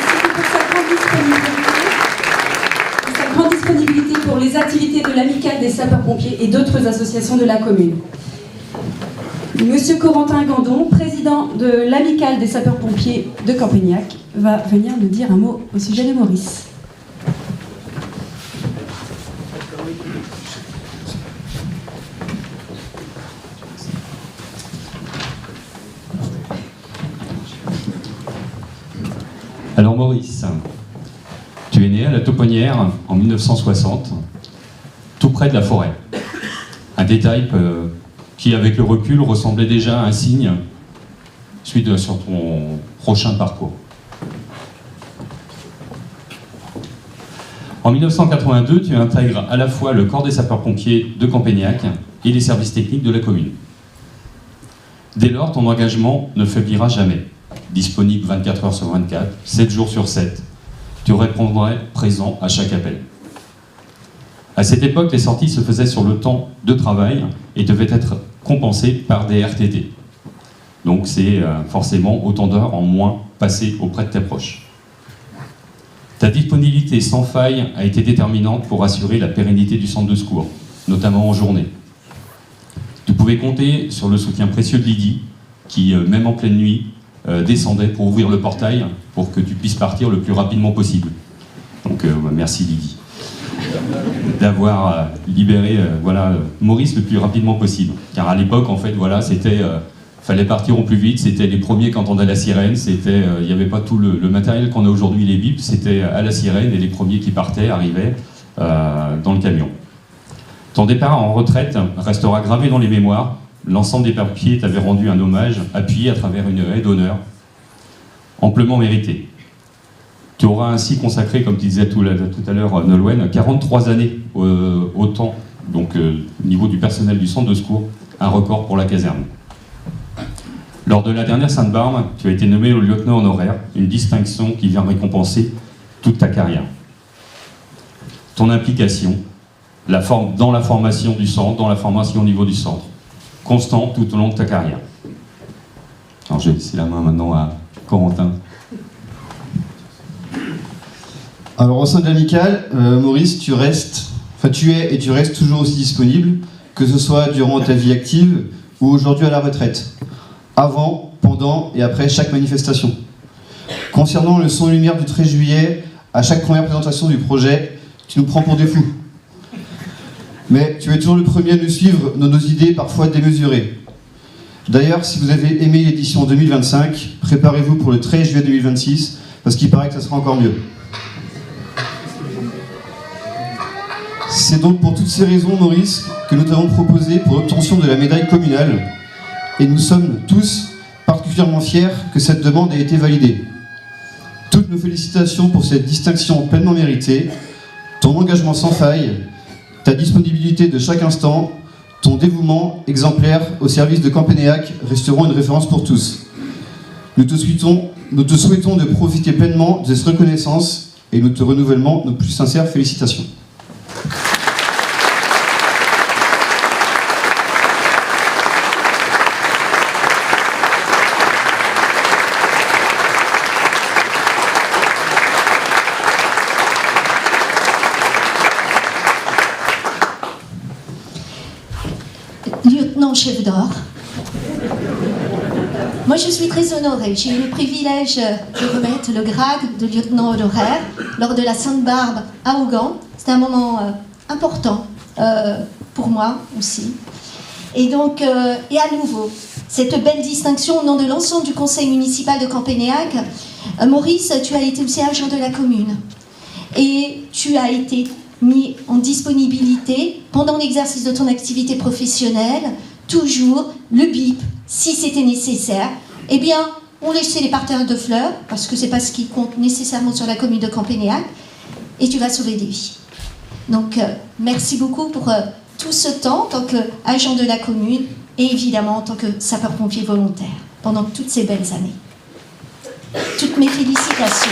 C'était pour sa grande disponibilité disponibilité pour les activités de l'amicale des sapeurs-pompiers et d'autres associations de la commune. Monsieur Corentin Gandon, président de l'amicale des sapeurs-pompiers de Campagnac, va venir nous dire un mot au sujet de Maurice. Alors Maurice, tu es né à la Tauponnière en 1960, tout près de la forêt. Un détail qui, avec le recul, ressemblait déjà à un signe sur ton prochain parcours. En 1982, tu intègres à la fois le corps des sapeurs-pompiers de Campagnac et les services techniques de la commune. Dès lors, ton engagement ne faiblira jamais. Disponible 24 heures sur 24, 7 jours sur 7. Tu répondrais présent à chaque appel. À cette époque, les sorties se faisaient sur le temps de travail et devaient être compensées par des RTT. Donc c'est forcément autant d'heures en moins passées auprès de tes proches. Ta disponibilité sans faille a été déterminante pour assurer la pérennité du centre de secours, notamment en journée. Tu pouvais compter sur le soutien précieux de Lydie, qui, même en pleine nuit, descendait pour ouvrir le portail pour que tu puisses partir le plus rapidement possible. Donc merci Lydie d'avoir libéré Maurice le plus rapidement possible. Car à l'époque, en fait, voilà, c'était fallait partir au plus vite, c'était les premiers qui entendaient la sirène, c'était il n'y avait pas tout le matériel qu'on a aujourd'hui, les bips, c'était à la sirène et les premiers qui partaient arrivaient dans le camion. Ton départ en retraite restera gravé dans les mémoires. L'ensemble des pompiers t'avait rendu un hommage appuyé à travers une haie d'honneur, amplement méritée. Tu auras ainsi consacré, comme tu disais tout à l'heure, Nolwenn, 43 années au temps, donc au niveau du personnel du centre de secours, un record pour la caserne. Lors de la dernière Sainte-Barbe, tu as été nommé au lieutenant honoraire, une distinction qui vient récompenser toute ta carrière. Ton implication, dans la formation du centre, dans la formation au niveau du centre, constant tout au long de ta carrière. Alors je vais laisser la main maintenant à Corentin. Alors au sein de l'amicale, Maurice, tu es et tu restes toujours aussi disponible, que ce soit durant ta vie active ou aujourd'hui à la retraite, avant, pendant et après chaque manifestation. Concernant le son et lumière du 13 juillet, à chaque première présentation du projet, tu nous prends pour des fous. Mais tu es toujours le premier à nous suivre dans nos idées parfois démesurées. D'ailleurs, si vous avez aimé l'édition 2025, préparez-vous pour le 13 juillet 2026, parce qu'il paraît que ça sera encore mieux. C'est donc pour toutes ces raisons, Maurice, que nous t'avons proposé pour l'obtention de la médaille communale, et nous sommes tous particulièrement fiers que cette demande ait été validée. Toutes nos félicitations pour cette distinction pleinement méritée, ton engagement sans faille, ta disponibilité de chaque instant, ton dévouement exemplaire au service de Campagnac resteront une référence pour tous. Nous te souhaitons de profiter pleinement de cette reconnaissance et nous te renouvelons nos plus sincères félicitations. Chef d'or. Moi, je suis très honorée. J'ai eu le privilège de remettre le grade de lieutenant honoraire lors de la Sainte-Barbe à Augan. C'était un moment important pour moi aussi. Et donc, et à nouveau, cette belle distinction au nom de l'ensemble du conseil municipal de Campagnac. Maurice, tu as été aussi agent de la commune. Et tu as été mis en disponibilité pendant l'exercice de ton activité professionnelle. Toujours le bip, si c'était nécessaire, eh bien, on laissait les parterres de fleurs, parce que c'est pas ce qui compte nécessairement sur la commune de Campagnac, et tu vas sauver des vies. Donc, merci beaucoup pour tout ce temps en tant qu'agent de la commune, et évidemment en tant que sapeur-pompier volontaire, pendant toutes ces belles années. Toutes mes félicitations.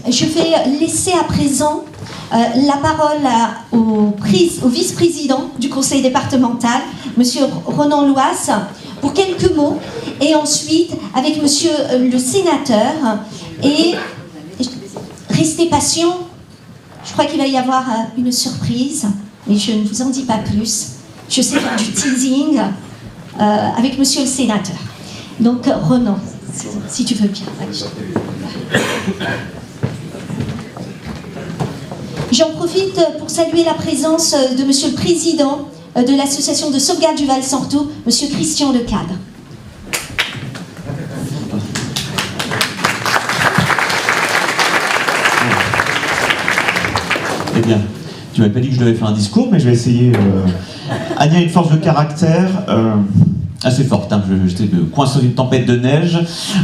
je vais laisser à présent la parole au vice-président du conseil départemental, monsieur Ronan Loas, pour quelques mots, et ensuite avec monsieur le sénateur. Et restez patient, je crois qu'il va y avoir une surprise, mais je ne vous en dis pas plus. Je sais faire du teasing avec monsieur le sénateur. Donc Ronan, si tu veux bien. J'en profite pour saluer la présence de monsieur le président de l'association de sauvegarde du Val-Sorto, monsieur Christian Lecadre. Eh bien, tu m'avais pas dit que je devais faire un discours, mais je vais essayer. Ania a une force de caractère assez forte. Hein. J'étais coincé dans une tempête de neige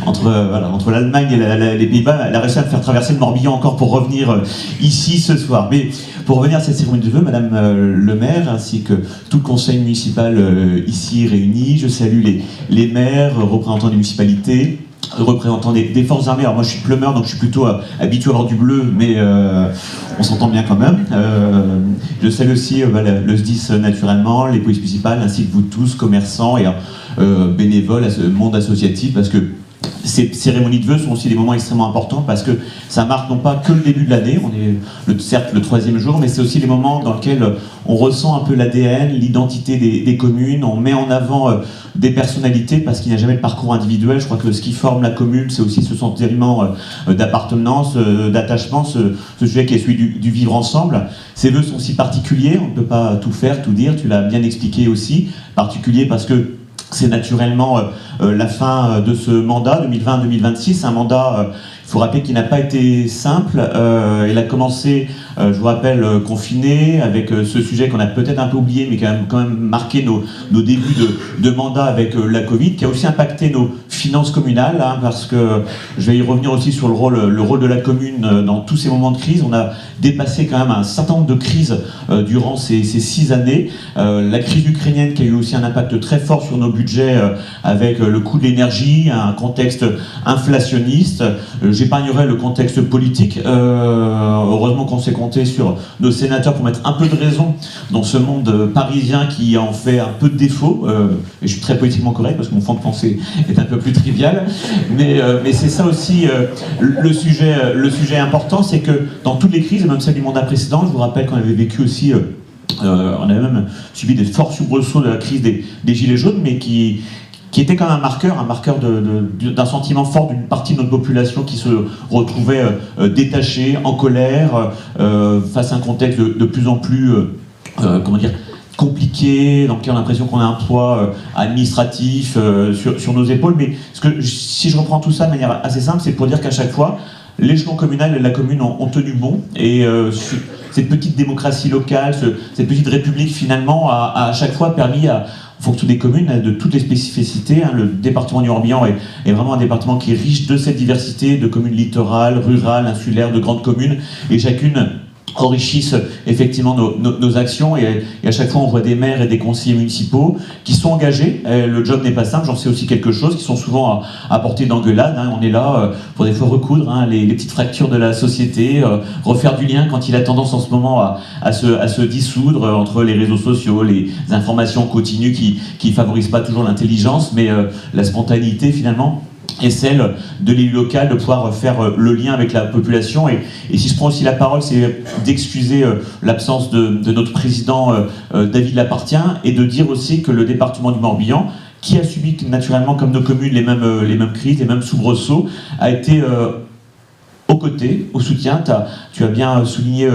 entre l'Allemagne et les Pays-Bas. Elle a réussi à me faire traverser le Morbihan encore pour revenir ici ce soir. Mais pour revenir à cette cérémonie de vœux, Madame le maire ainsi que tout le conseil municipal ici réuni, je salue les maires, représentants des municipalités, représentants des forces armées. Alors moi je suis plumeur, donc je suis plutôt habitué à avoir du bleu, mais on s'entend bien quand même. Je salue aussi le SDIS naturellement, les polices municipales, ainsi que vous tous, commerçants et bénévoles, monde associatif, parce que ces cérémonies de vœux sont aussi des moments extrêmement importants parce que ça marque non pas que le début de l'année, on est certes le 3e jour, mais c'est aussi les moments dans lesquels on ressent un peu l'ADN, l'identité des communes, on met en avant des personnalités parce qu'il n'y a jamais de parcours individuel. Je crois que ce qui forme la commune, c'est aussi ce sentiment d'appartenance, d'attachement, ce sujet qui est celui du vivre ensemble. Ces vœux sont aussi particuliers, on ne peut pas tout faire, tout dire, tu l'as bien expliqué aussi, particulier parce que c'est naturellement la fin de ce mandat 2020-2026, un mandat, il faut rappeler qu'il n'a pas été simple. Il a commencé, je vous rappelle, confiné, avec ce sujet qu'on a peut-être un peu oublié, mais qui a quand même marqué nos débuts de mandat avec la Covid, qui a aussi impacté nos finances communales, hein, parce que je vais y revenir aussi sur le rôle de la commune dans tous ces moments de crise. On a dépassé quand même un certain nombre de crises durant ces 6 années. La crise ukrainienne qui a eu aussi un impact très fort sur nos budgets avec le coût de l'énergie, un contexte inflationniste. J'épargnerai le contexte politique. Heureusement qu'on s'est compté sur nos sénateurs pour mettre un peu de raison dans ce monde parisien qui en fait un peu de défaut. Et je suis très politiquement correct parce que mon fond de pensée est un peu plus trivial. Mais c'est ça aussi le sujet important, c'est que dans toutes les crises, et même celle du mandat précédent, je vous rappelle qu'on avait vécu aussi... on avait même subi des forts soubresauts de la crise des Gilets jaunes, mais qui était quand même un marqueur d'un sentiment fort d'une partie de notre population qui se retrouvait détachée, en colère, face à un contexte de plus en plus, compliqué, dans lequel on a l'impression qu'on a un poids administratif sur nos épaules. Mais si je reprends tout ça de manière assez simple, c'est pour dire qu'à chaque fois, l'échelon communal et la commune ont tenu bon, et cette petite démocratie locale, cette petite république finalement a à chaque fois permis en fonction des communes, de toutes les spécificités. Hein. Le département du Morbihan est vraiment un département qui est riche de cette diversité de communes littorales, rurales, insulaires, de grandes communes, et chacune enrichissent effectivement nos actions, et à chaque fois on voit des maires et des conseillers municipaux qui sont engagés. Le job n'est pas simple, j'en sais aussi quelque chose, qui sont souvent à portée d'engueulade. Hein. On est là pour des fois recoudre les petites fractures de la société, refaire du lien quand il a tendance en ce moment à se dissoudre entre les réseaux sociaux, les informations continues qui favorisent pas toujours l'intelligence, mais la spontanéité finalement. Et celle de l'élu local de pouvoir faire le lien avec la population. Et si je prends aussi la parole, c'est d'excuser l'absence de notre président David Lapartien, et de dire aussi que le département du Morbihan, qui a subi naturellement comme nos communes les mêmes crises, les mêmes soubresauts, a été aux côtés, au soutien. Tu as bien souligné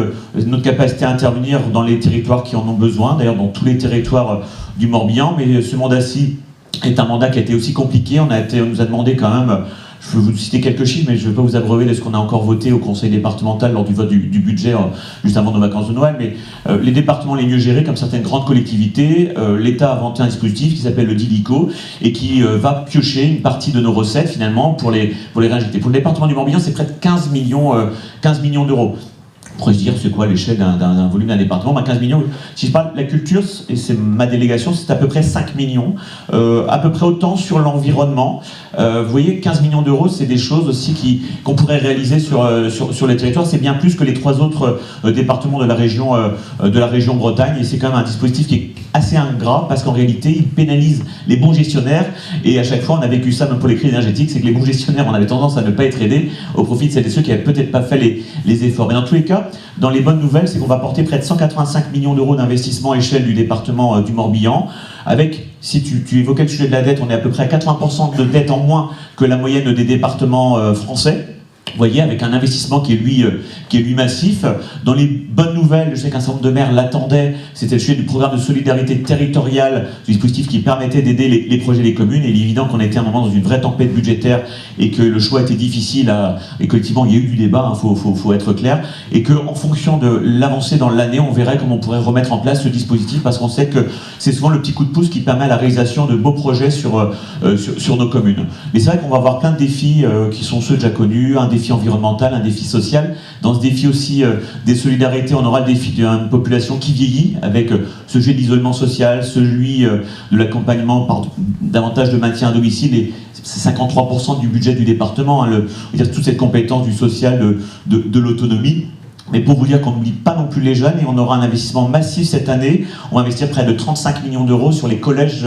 notre capacité à intervenir dans les territoires qui en ont besoin, d'ailleurs dans tous les territoires du Morbihan, mais ce mandat-ci est un mandat qui a été aussi compliqué. On nous a demandé quand même, je vais vous citer quelques chiffres, mais je ne vais pas vous abreuver de ce qu'on a encore voté au conseil départemental lors du vote du budget juste avant nos vacances de Noël, mais les départements les mieux gérés, comme certaines grandes collectivités, l'État a inventé un dispositif qui s'appelle le DILICO, et qui va piocher une partie de nos recettes finalement pour les réinjecter. Pour le département du Morbihan, c'est près de 15 millions d'euros. pourrait se dire, c'est quoi l'échelle d'un volume d'un département? 15 millions, si je parle de la culture, et c'est ma délégation, c'est à peu près 5 millions, à peu près autant sur l'environnement. Vous voyez, 15 millions d'euros, c'est des choses aussi qu'on pourrait réaliser sur les territoires. C'est bien plus que les 3 autres départements de la région Bretagne, et c'est quand même un dispositif qui est assez ingrat, parce qu'en réalité, il pénalise les bons gestionnaires, et à chaque fois, on a vécu ça même pour les crises énergétiques, c'est que les bons gestionnaires, on avait tendance à ne pas être aidés au profit de celles et ceux qui n'avaient peut-être pas fait les efforts. Mais dans tous les cas, dans les bonnes nouvelles, c'est qu'on va porter près de 185 millions d'euros d'investissement à échelle du département du Morbihan, avec, si tu évoquais le sujet de la dette, on est à peu près à 80% de dette en moins que la moyenne des départements français. Vous voyez, avec un investissement qui est lui massif. Dans les bonnes nouvelles, je sais qu'un certain nombre de maires l'attendaient, c'était le sujet du programme de solidarité territoriale, ce dispositif qui permettait d'aider les projets des communes. Et il est évident qu'on était à un moment dans une vraie tempête budgétaire et que le choix était difficile, et collectivement il y a eu du débat, faut être clair, et qu'en fonction de l'avancée dans l'année, on verrait comment on pourrait remettre en place ce dispositif, parce qu'on sait que c'est souvent le petit coup de pouce qui permet la réalisation de beaux projets sur nos communes. Mais c'est vrai qu'on va avoir plein de défis qui sont ceux déjà connus, un défi environnemental, un défi social. Dans ce défi aussi des solidarités, on aura le défi d'une population qui vieillit, avec ce sujet de l'isolement social, celui de l'accompagnement par davantage de maintien à domicile, et c'est 53% du budget du département, toute cette compétence du social, de l'autonomie. Mais pour vous dire qu'on n'oublie pas non plus les jeunes, et on aura un investissement massif cette année. On va investir près de 35 millions d'euros sur les collèges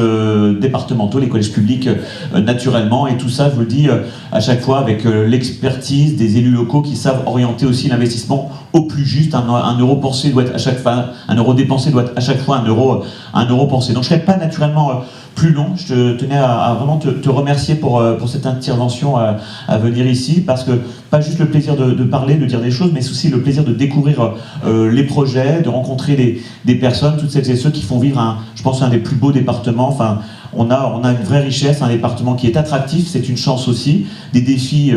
départementaux, les collèges publics naturellement. Et tout ça, je vous le dis, à chaque fois avec l'expertise des élus locaux qui savent orienter aussi l'investissement au plus juste. Un euro pensé doit être à chaque fois, un euro dépensé doit être à chaque fois un euro pensé. Donc je ne serai pas naturellement plus long. Je tenais à vraiment te remercier pour cette intervention à venir ici, parce que pas juste le plaisir de parler, de dire des choses, mais aussi le plaisir de découvrir les projets, de rencontrer des personnes, toutes celles et ceux qui font vivre je pense, un des plus beaux départements. Enfin, on a une vraie richesse, un département qui est attractif, c'est une chance aussi, des défis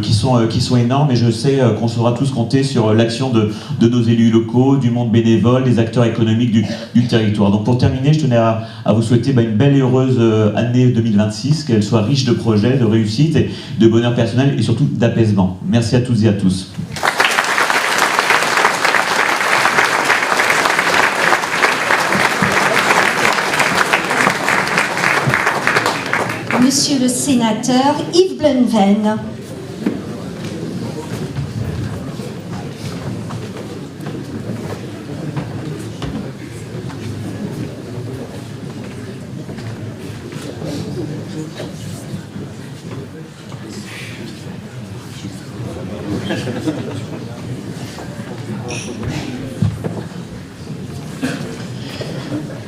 qui sont énormes, et je sais qu'on saura tous compter sur l'action de nos élus locaux, du monde bénévole, des acteurs économiques du territoire. Donc pour terminer, je tenais à vous souhaiter une belle et heureuse année 2026, qu'elle soit riche de projets, de réussite, et de bonheur personnel, et surtout d'apaisement. Merci à toutes et à tous. Monsieur le sénateur Yves Bleunven.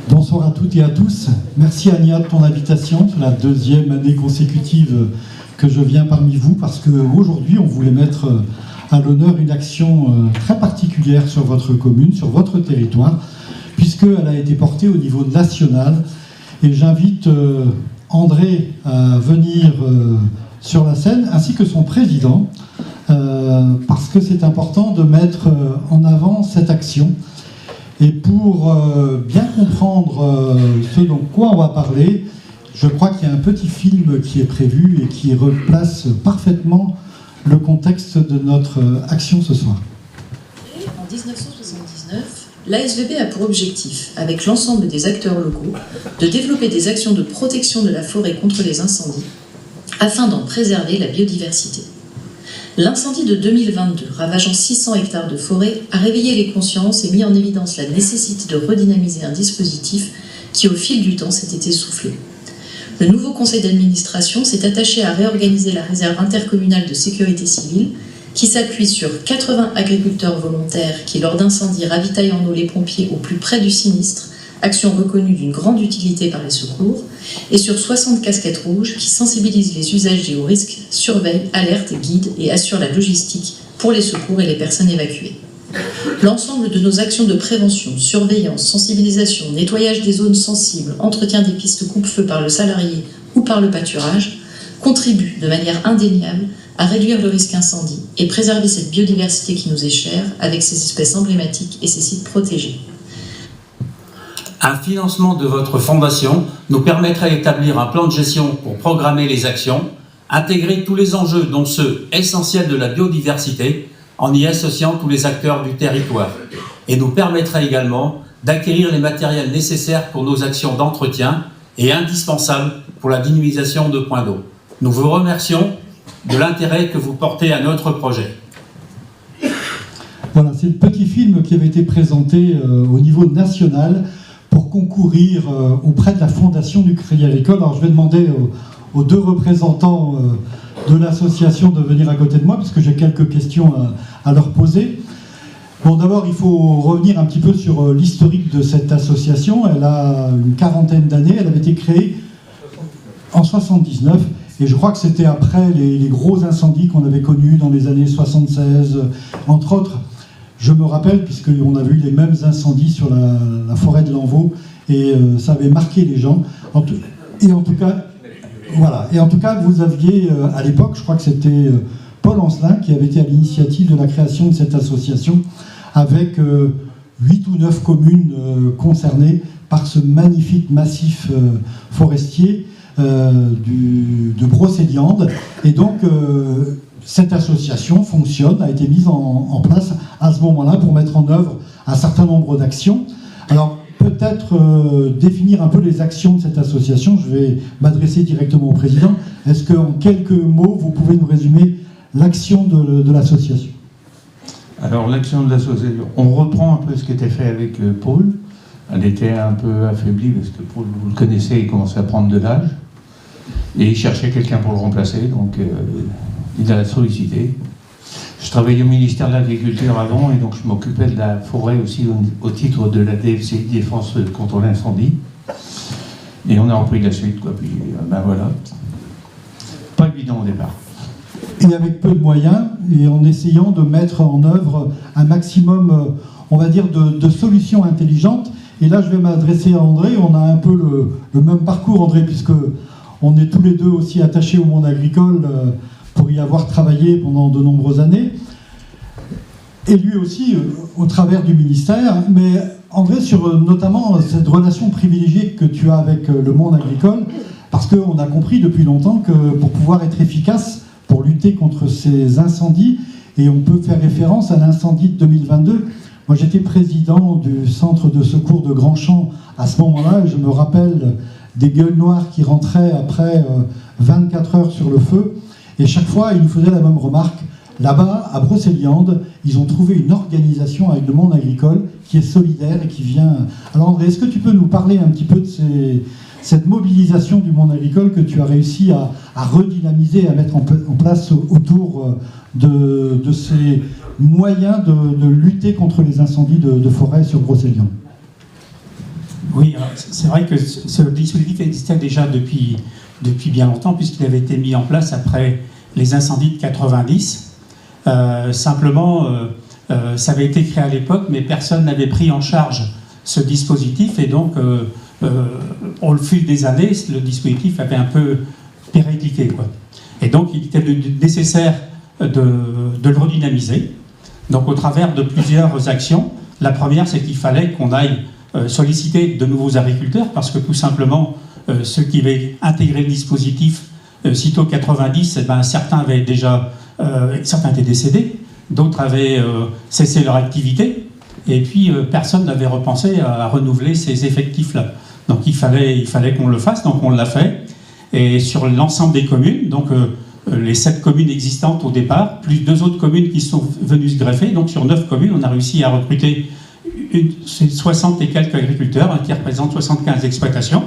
Bonsoir à toutes et à tous. Merci Ania de ton invitation. C'est la 2e année consécutive que je viens parmi vous, parce qu'aujourd'hui on voulait mettre à l'honneur une action très particulière sur votre commune, sur votre territoire, puisqu'elle a été portée au niveau national. Et j'invite André à venir sur la scène, ainsi que son président, parce que c'est important de mettre en avant cette action. Et pour bien comprendre ce dont quoi on va parler, je crois qu'il y a un petit film qui est prévu et qui replace parfaitement le contexte de notre action ce soir. En 1979, l'ASVP a pour objectif, avec l'ensemble des acteurs locaux, de développer des actions de protection de la forêt contre les incendies, afin d'en préserver la biodiversité. L'incendie de 2022, ravageant 600 hectares de forêt, a réveillé les consciences et mis en évidence la nécessité de redynamiser un dispositif qui, au fil du temps, s'était essoufflé. Le nouveau conseil d'administration s'est attaché à réorganiser la réserve intercommunale de sécurité civile, qui s'appuie sur 80 agriculteurs volontaires qui, lors d'incendies, ravitaillent en eau les pompiers au plus près du sinistre, action reconnue d'une grande utilité par les secours, et sur 60 casquettes rouges qui sensibilisent les usagers aux risques, surveillent, alertent, guident et assurent la logistique pour les secours et les personnes évacuées. L'ensemble de nos actions de prévention, surveillance, sensibilisation, nettoyage des zones sensibles, entretien des pistes coupe-feu par le salarié ou par le pâturage, contribuent de manière indéniable à réduire le risque incendie et préserver cette biodiversité qui nous est chère avec ses espèces emblématiques et ses sites protégés. Un financement de votre fondation nous permettrait d'établir un plan de gestion pour programmer les actions, intégrer tous les enjeux, dont ceux essentiels de la biodiversité, en y associant tous les acteurs du territoire et nous permettra également d'acquérir les matériels nécessaires pour nos actions d'entretien et indispensables pour la dynamisation de points d'eau. Nous vous remercions de l'intérêt que vous portez à notre projet. Voilà, c'est le petit film qui avait été présenté au niveau national pour concourir auprès de la Fondation du Crédit Agricole. Alors je vais demander aux deux représentants de l'association de venir à côté de moi, parce que j'ai quelques questions à leur poser. Bon, d'abord, il faut revenir un petit peu sur l'historique de cette association. Elle a une quarantaine d'années. Elle avait été créée en 79. Et je crois que c'était après les gros incendies qu'on avait connus dans les années 76, entre autres. Je me rappelle, puisqu'on a vu les mêmes incendies sur la forêt de Lanvaux, et ça avait marqué les gens. Et en tout cas, vous aviez, à l'époque, je crois que c'était Paul Ancelin qui avait été à l'initiative de la création de cette association, avec 8 ou 9 communes concernées par ce magnifique massif forestier de Brocéliande. Et donc, cette association fonctionne, a été mise en place à ce moment-là pour mettre en œuvre un certain nombre d'actions. Alors, peut-être définir un peu les actions de cette association. Je vais m'adresser directement au président. Est-ce qu'en quelques mots, vous pouvez nous résumer l'action de l'association? Alors, l'action de l'association, on reprend un peu ce qui était fait avec Paul. Elle était un peu affaiblie parce que Paul, vous le connaissez, il commençait à prendre de l'âge. Et il cherchait quelqu'un pour le remplacer, donc il a sollicité. Je travaillais au ministère de l'Agriculture avant, et donc je m'occupais de la forêt aussi au titre de la DFCI, Défense contre l'incendie. Et on a repris la suite, quoi. Puis ben voilà. Pas évident au départ. Et avec peu de moyens, et en essayant de mettre en œuvre un maximum, on va dire, de solutions intelligentes. Et là, je vais m'adresser à André. On a un peu le même parcours, André, puisque on est tous les deux aussi attachés au monde agricole pour y avoir travaillé pendant de nombreuses années. Et lui aussi, au travers du ministère. Mais André, sur notamment cette relation privilégiée que tu as avec le monde agricole, parce qu'on a compris depuis longtemps que pour pouvoir être efficace, pour lutter contre ces incendies, et on peut faire référence à l'incendie de 2022. Moi, j'étais président du centre de secours de Grandchamp à ce moment-là, et je me rappelle des gueules noires qui rentraient après 24 heures sur le feu, et chaque fois, ils nous faisaient la même remarque. Là-bas, à Brocéliande, ils ont trouvé une organisation avec le monde agricole qui est solidaire et qui vient... Alors André, est-ce que tu peux nous parler un petit peu de cette mobilisation du monde agricole que tu as réussi à redynamiser, à mettre en place autour de ces moyens de lutter contre les incendies de forêt sur Brocéliande? Oui, c'est vrai que ce dispositif existait déjà depuis bien longtemps, puisqu'il avait été mis en place après les incendies de 90. Simplement, ça avait été créé à l'époque, mais personne n'avait pris en charge ce dispositif, et donc au fil des années, le dispositif avait un peu périclité, quoi. Et donc il était nécessaire de le redynamiser, donc au travers de plusieurs actions. La première, c'est qu'il fallait qu'on aille solliciter de nouveaux agriculteurs, parce que tout simplement, ceux qui avaient intégré le dispositif sitôt 90, eh ben, certains étaient décédés, d'autres avaient cessé leur activité, et puis personne n'avait repensé à renouveler ces effectifs-là. Donc il fallait qu'on le fasse, donc on l'a fait. Et sur l'ensemble des communes, donc les 7 communes existantes au départ, plus 2 autres communes qui sont venues se greffer, donc sur 9 communes, on a réussi à recruter 60 et quelques agriculteurs, qui représentent 75 exploitations.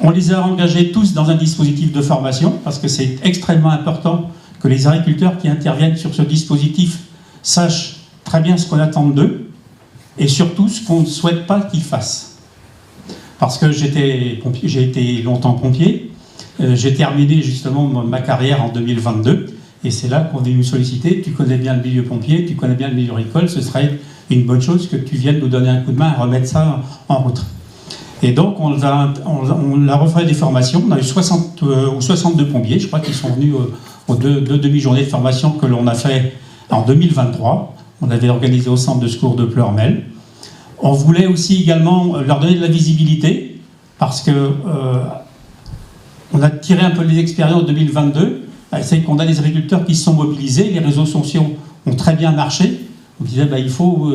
On les a engagés tous dans un dispositif de formation, parce que c'est extrêmement important que les agriculteurs qui interviennent sur ce dispositif sachent très bien ce qu'on attend d'eux, et surtout ce qu'on ne souhaite pas qu'ils fassent. Parce que j'ai été longtemps pompier, j'ai terminé justement ma carrière en 2022, et c'est là qu'on est venu me solliciter. Tu connais bien le milieu pompier, tu connais bien le milieu agricole, ce serait une bonne chose que tu viennes nous donner un coup de main à remettre ça en route. Et donc on a refait des formations. On a eu 60 ou 62 pompiers, je crois, qui sont venus aux deux demi-journées de formation que l'on a fait en 2023. On avait organisé au centre de secours de Pleurmel. On voulait aussi également leur donner de la visibilité, parce que on a tiré un peu les expériences de 2022. C'est qu'on a des agriculteurs qui se sont mobilisés, les réseaux sociaux ont très bien marché. On disait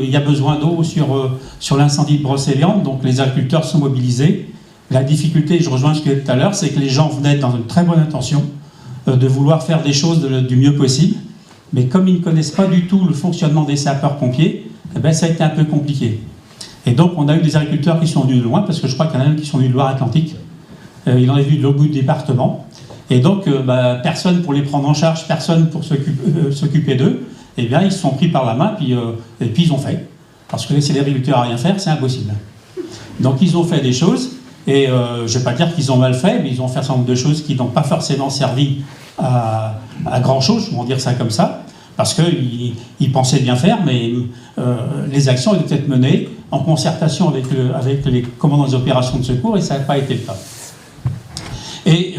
il y a besoin d'eau sur l'incendie de Brocéliande, donc les agriculteurs sont mobilisés. La difficulté, je rejoins ce que je disais tout à l'heure, c'est que les gens venaient dans une très bonne intention de vouloir faire des choses du mieux possible, mais comme ils ne connaissent pas du tout le fonctionnement des sapeurs-pompiers, ça a été un peu compliqué. Et donc on a eu des agriculteurs qui sont venus de loin, parce que je crois qu'il y en a qui sont venus de Loire-Atlantique, il en est venu de l'autre bout du département, et donc personne pour les prendre en charge, personne pour s'occuper d'eux, eh bien ils se sont pris par la main, et puis ils ont fait. Parce que laisser les agriculteurs à rien faire, c'est impossible. Donc ils ont fait des choses, et je ne vais pas dire qu'ils ont mal fait, mais ils ont fait un certain nombre de choses qui n'ont pas forcément servi à grand-chose, on va dire ça comme ça, parce qu'ils pensaient bien faire, mais les actions devaient être menées en concertation avec les commandants des opérations de secours, et ça n'a pas été le cas. Et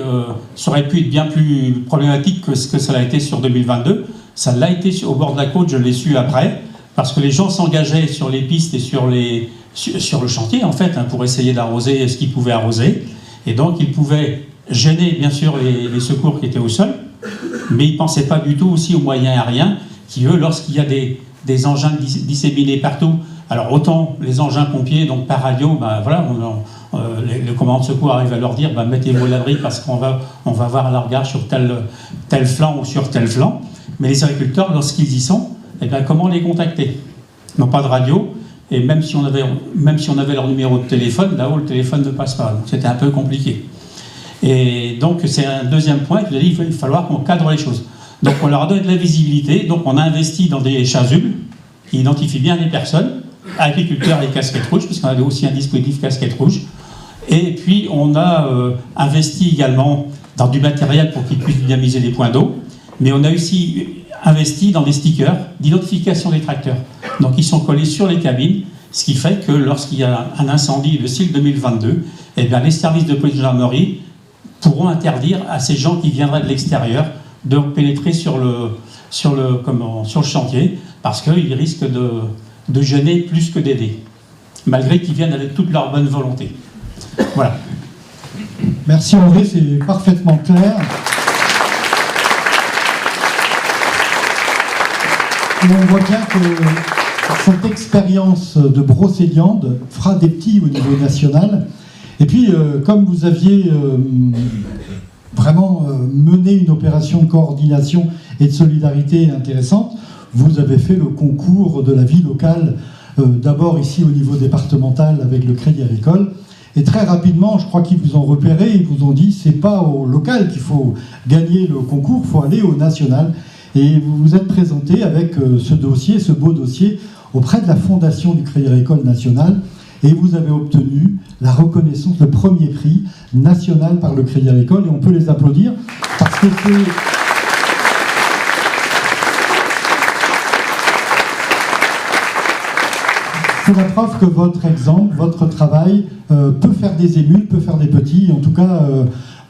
ça aurait pu être bien plus problématique que ce que ça l'a été sur 2022. Ça l'a été au bord de la côte, je l'ai su après, parce que les gens s'engageaient sur les pistes et sur le chantier, en fait, pour essayer d'arroser ce qu'ils pouvaient arroser. Et donc, ils pouvaient gêner, bien sûr, les secours qui étaient au sol, mais ils ne pensaient pas du tout aussi aux moyens aériens, qui, eux, lorsqu'il y a des engins disséminés partout, alors autant les engins pompiers, donc par radio, le commandant de secours arrive à leur dire mettez-vous à l'abri parce qu'on va avoir la regard sur tel flanc ou sur tel flanc. Mais les agriculteurs, lorsqu'ils y sont, comment les contacter? Ils n'ont pas de radio, et même si on avait leur numéro de téléphone, là-haut le téléphone ne passe pas. Donc c'était un peu compliqué. Et donc c'est un deuxième point qui nous a dit qu'il va falloir qu'on cadre les choses. Donc on leur a donné de la visibilité, donc on a investi dans des chasubles qui identifient bien les personnes, agriculteurs et casquettes rouges, parce qu'on avait aussi un dispositif casquette rouge. Et puis on a investi également dans du matériel pour qu'ils puissent dynamiser les points d'eau, mais on a aussi investi dans des stickers d'identification des tracteurs. Donc ils sont collés sur les cabines, ce qui fait que lorsqu'il y a un incendie de cycle 2022, les services de police de gendarmerie pourront interdire à ces gens qui viendraient de l'extérieur de pénétrer sur le chantier, parce qu'ils risquent de gêner plus que d'aider, malgré qu'ils viennent avec toute leur bonne volonté. Voilà. Merci André, c'est parfaitement clair. Et on voit bien que cette expérience de Brocéliande fera des petits au niveau national. Et puis, comme vous aviez vraiment mené une opération de coordination et de solidarité intéressante, vous avez fait le concours de la vie locale, d'abord ici au niveau départemental avec le Crédit Agricole. Et très rapidement, je crois qu'ils vous ont repéré, ils vous ont dit c'est pas au local qu'il faut gagner le concours, il faut aller au national. Et vous vous êtes présenté avec ce beau dossier, auprès de la Fondation du Crédit Agricole National, et vous avez obtenu la reconnaissance, le premier prix national par le Crédit Agricole, et on peut les applaudir, parce que c'est la preuve que votre exemple, votre travail peut faire des émules, peut faire des petits. En tout cas,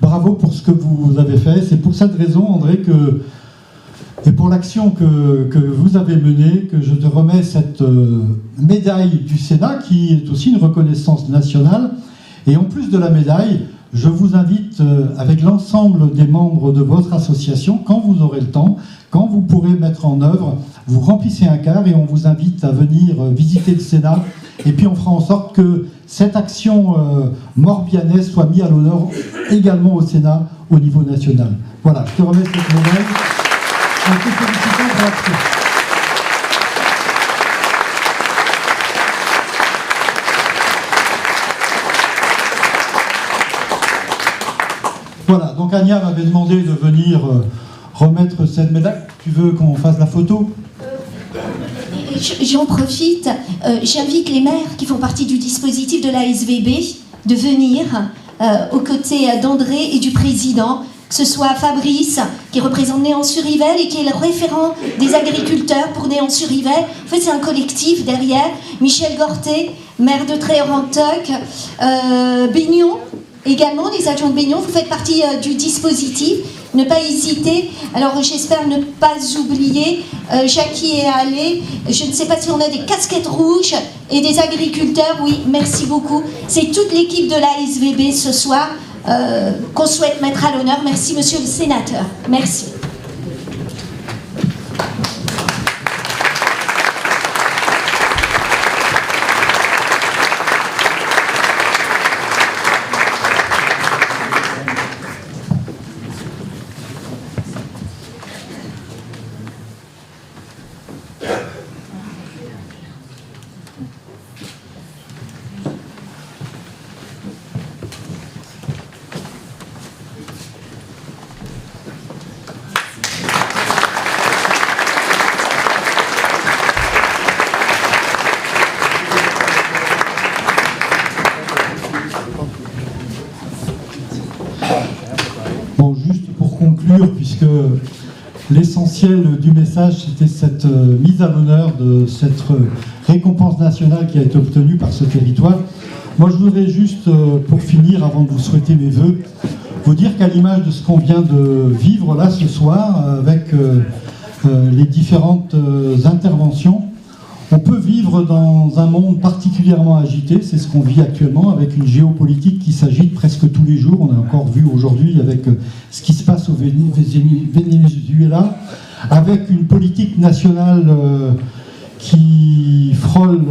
bravo pour ce que vous avez fait. C'est pour cette raison, André, et pour l'action que vous avez menée, que je te remets cette médaille du Sénat, qui est aussi une reconnaissance nationale. Et en plus de la médaille, je vous invite, avec l'ensemble des membres de votre association, quand vous aurez le temps, quand vous pourrez mettre en œuvre, vous remplissez un quart et on vous invite à venir visiter le Sénat. Et puis on fera en sorte que cette action morbihannaise soit mise à l'honneur également au Sénat, au niveau national. Voilà, je te remets cette médaille. En te félicitant pour l'action. Voilà, donc Ania m'avait demandé de venir remettre cette médaille. Tu veux qu'on fasse la photo ? J'en profite, j'invite les maires qui font partie du dispositif de l'ASVB de venir aux côtés d'André et du président, que ce soit Fabrice, qui représente Néant-sur-Yvel et qui est le référent des agriculteurs pour Néant-sur-Yvel. En fait, c'est un collectif derrière. Michel Gorté, maire de Tréorantoc, Bignon, également, les adjoints de Bignon, vous faites partie du dispositif. Ne pas hésiter. Alors, j'espère ne pas oublier Jackie et Allé. Je ne sais pas si on a des casquettes rouges et des agriculteurs. Oui, merci beaucoup. C'est toute l'équipe de l'ASVB ce soir qu'on souhaite mettre à l'honneur. Merci, monsieur le sénateur. Merci. puisque l'essentiel du message, c'était cette mise à l'honneur de cette récompense nationale qui a été obtenue par ce territoire. Moi, je voudrais juste, pour finir, avant de vous souhaiter mes vœux, vous dire qu'à l'image de ce qu'on vient de vivre là ce soir, avec les différentes interventions, on peut vivre dans un monde particulièrement agité, c'est ce qu'on vit actuellement, avec une géopolitique qui s'agite presque tous les jours. On a encore vu aujourd'hui avec ce qui se passe au Venezuela, avec une politique nationale qui frôle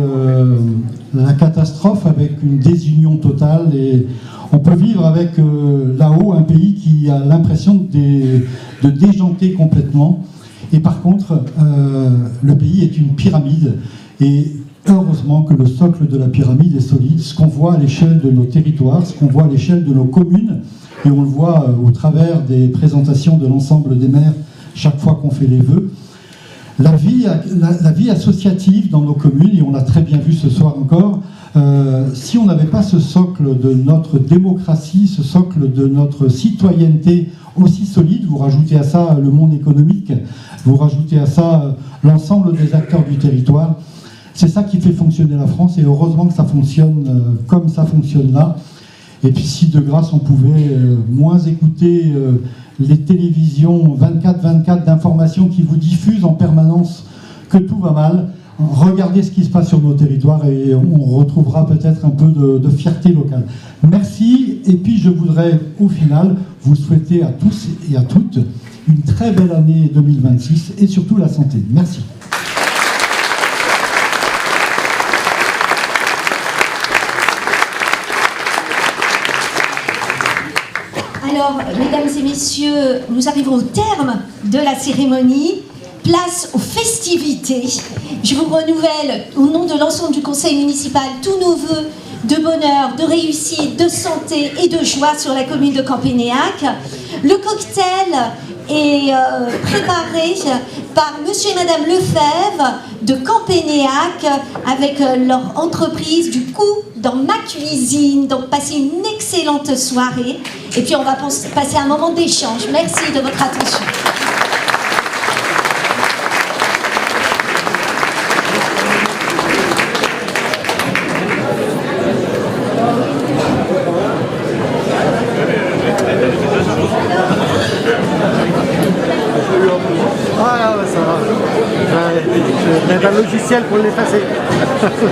la catastrophe, avec une désunion totale. Et on peut vivre avec là-haut un pays qui a l'impression de déjanter complètement. Et par contre, le pays est une pyramide, et heureusement que le socle de la pyramide est solide. Ce qu'on voit à l'échelle de nos territoires, ce qu'on voit à l'échelle de nos communes, et on le voit au travers des présentations de l'ensemble des maires chaque fois qu'on fait les vœux, la vie associative dans nos communes, et on l'a très bien vu ce soir encore, si on n'avait pas ce socle de notre démocratie, ce socle de notre citoyenneté aussi solide, vous rajoutez à ça le monde économique, vous rajoutez à ça l'ensemble des acteurs du territoire, c'est ça qui fait fonctionner la France, et heureusement que ça fonctionne comme ça fonctionne là. Et puis si de grâce on pouvait moins écouter les télévisions 24/24 d'informations qui vous diffusent en permanence que tout va mal, regardez ce qui se passe sur nos territoires et on retrouvera peut-être un peu de fierté locale. Merci, et puis je voudrais au final vous souhaiter à tous et à toutes une très belle année 2026 et surtout la santé. Merci. Alors, mesdames et messieurs, nous arrivons au terme de la cérémonie. Place aux festivités. Je vous renouvelle, au nom de l'ensemble du conseil municipal, tous nos vœux de bonheur, de réussite, de santé et de joie sur la commune de Campénéac. Le cocktail est préparé par monsieur et madame Lefebvre de Campénéac avec leur entreprise du coup dans ma cuisine. Donc passez une excellente soirée et puis on va passer un moment d'échange. Merci de votre attention. Ah, ça va. Je mets un logiciel pour l'effacer.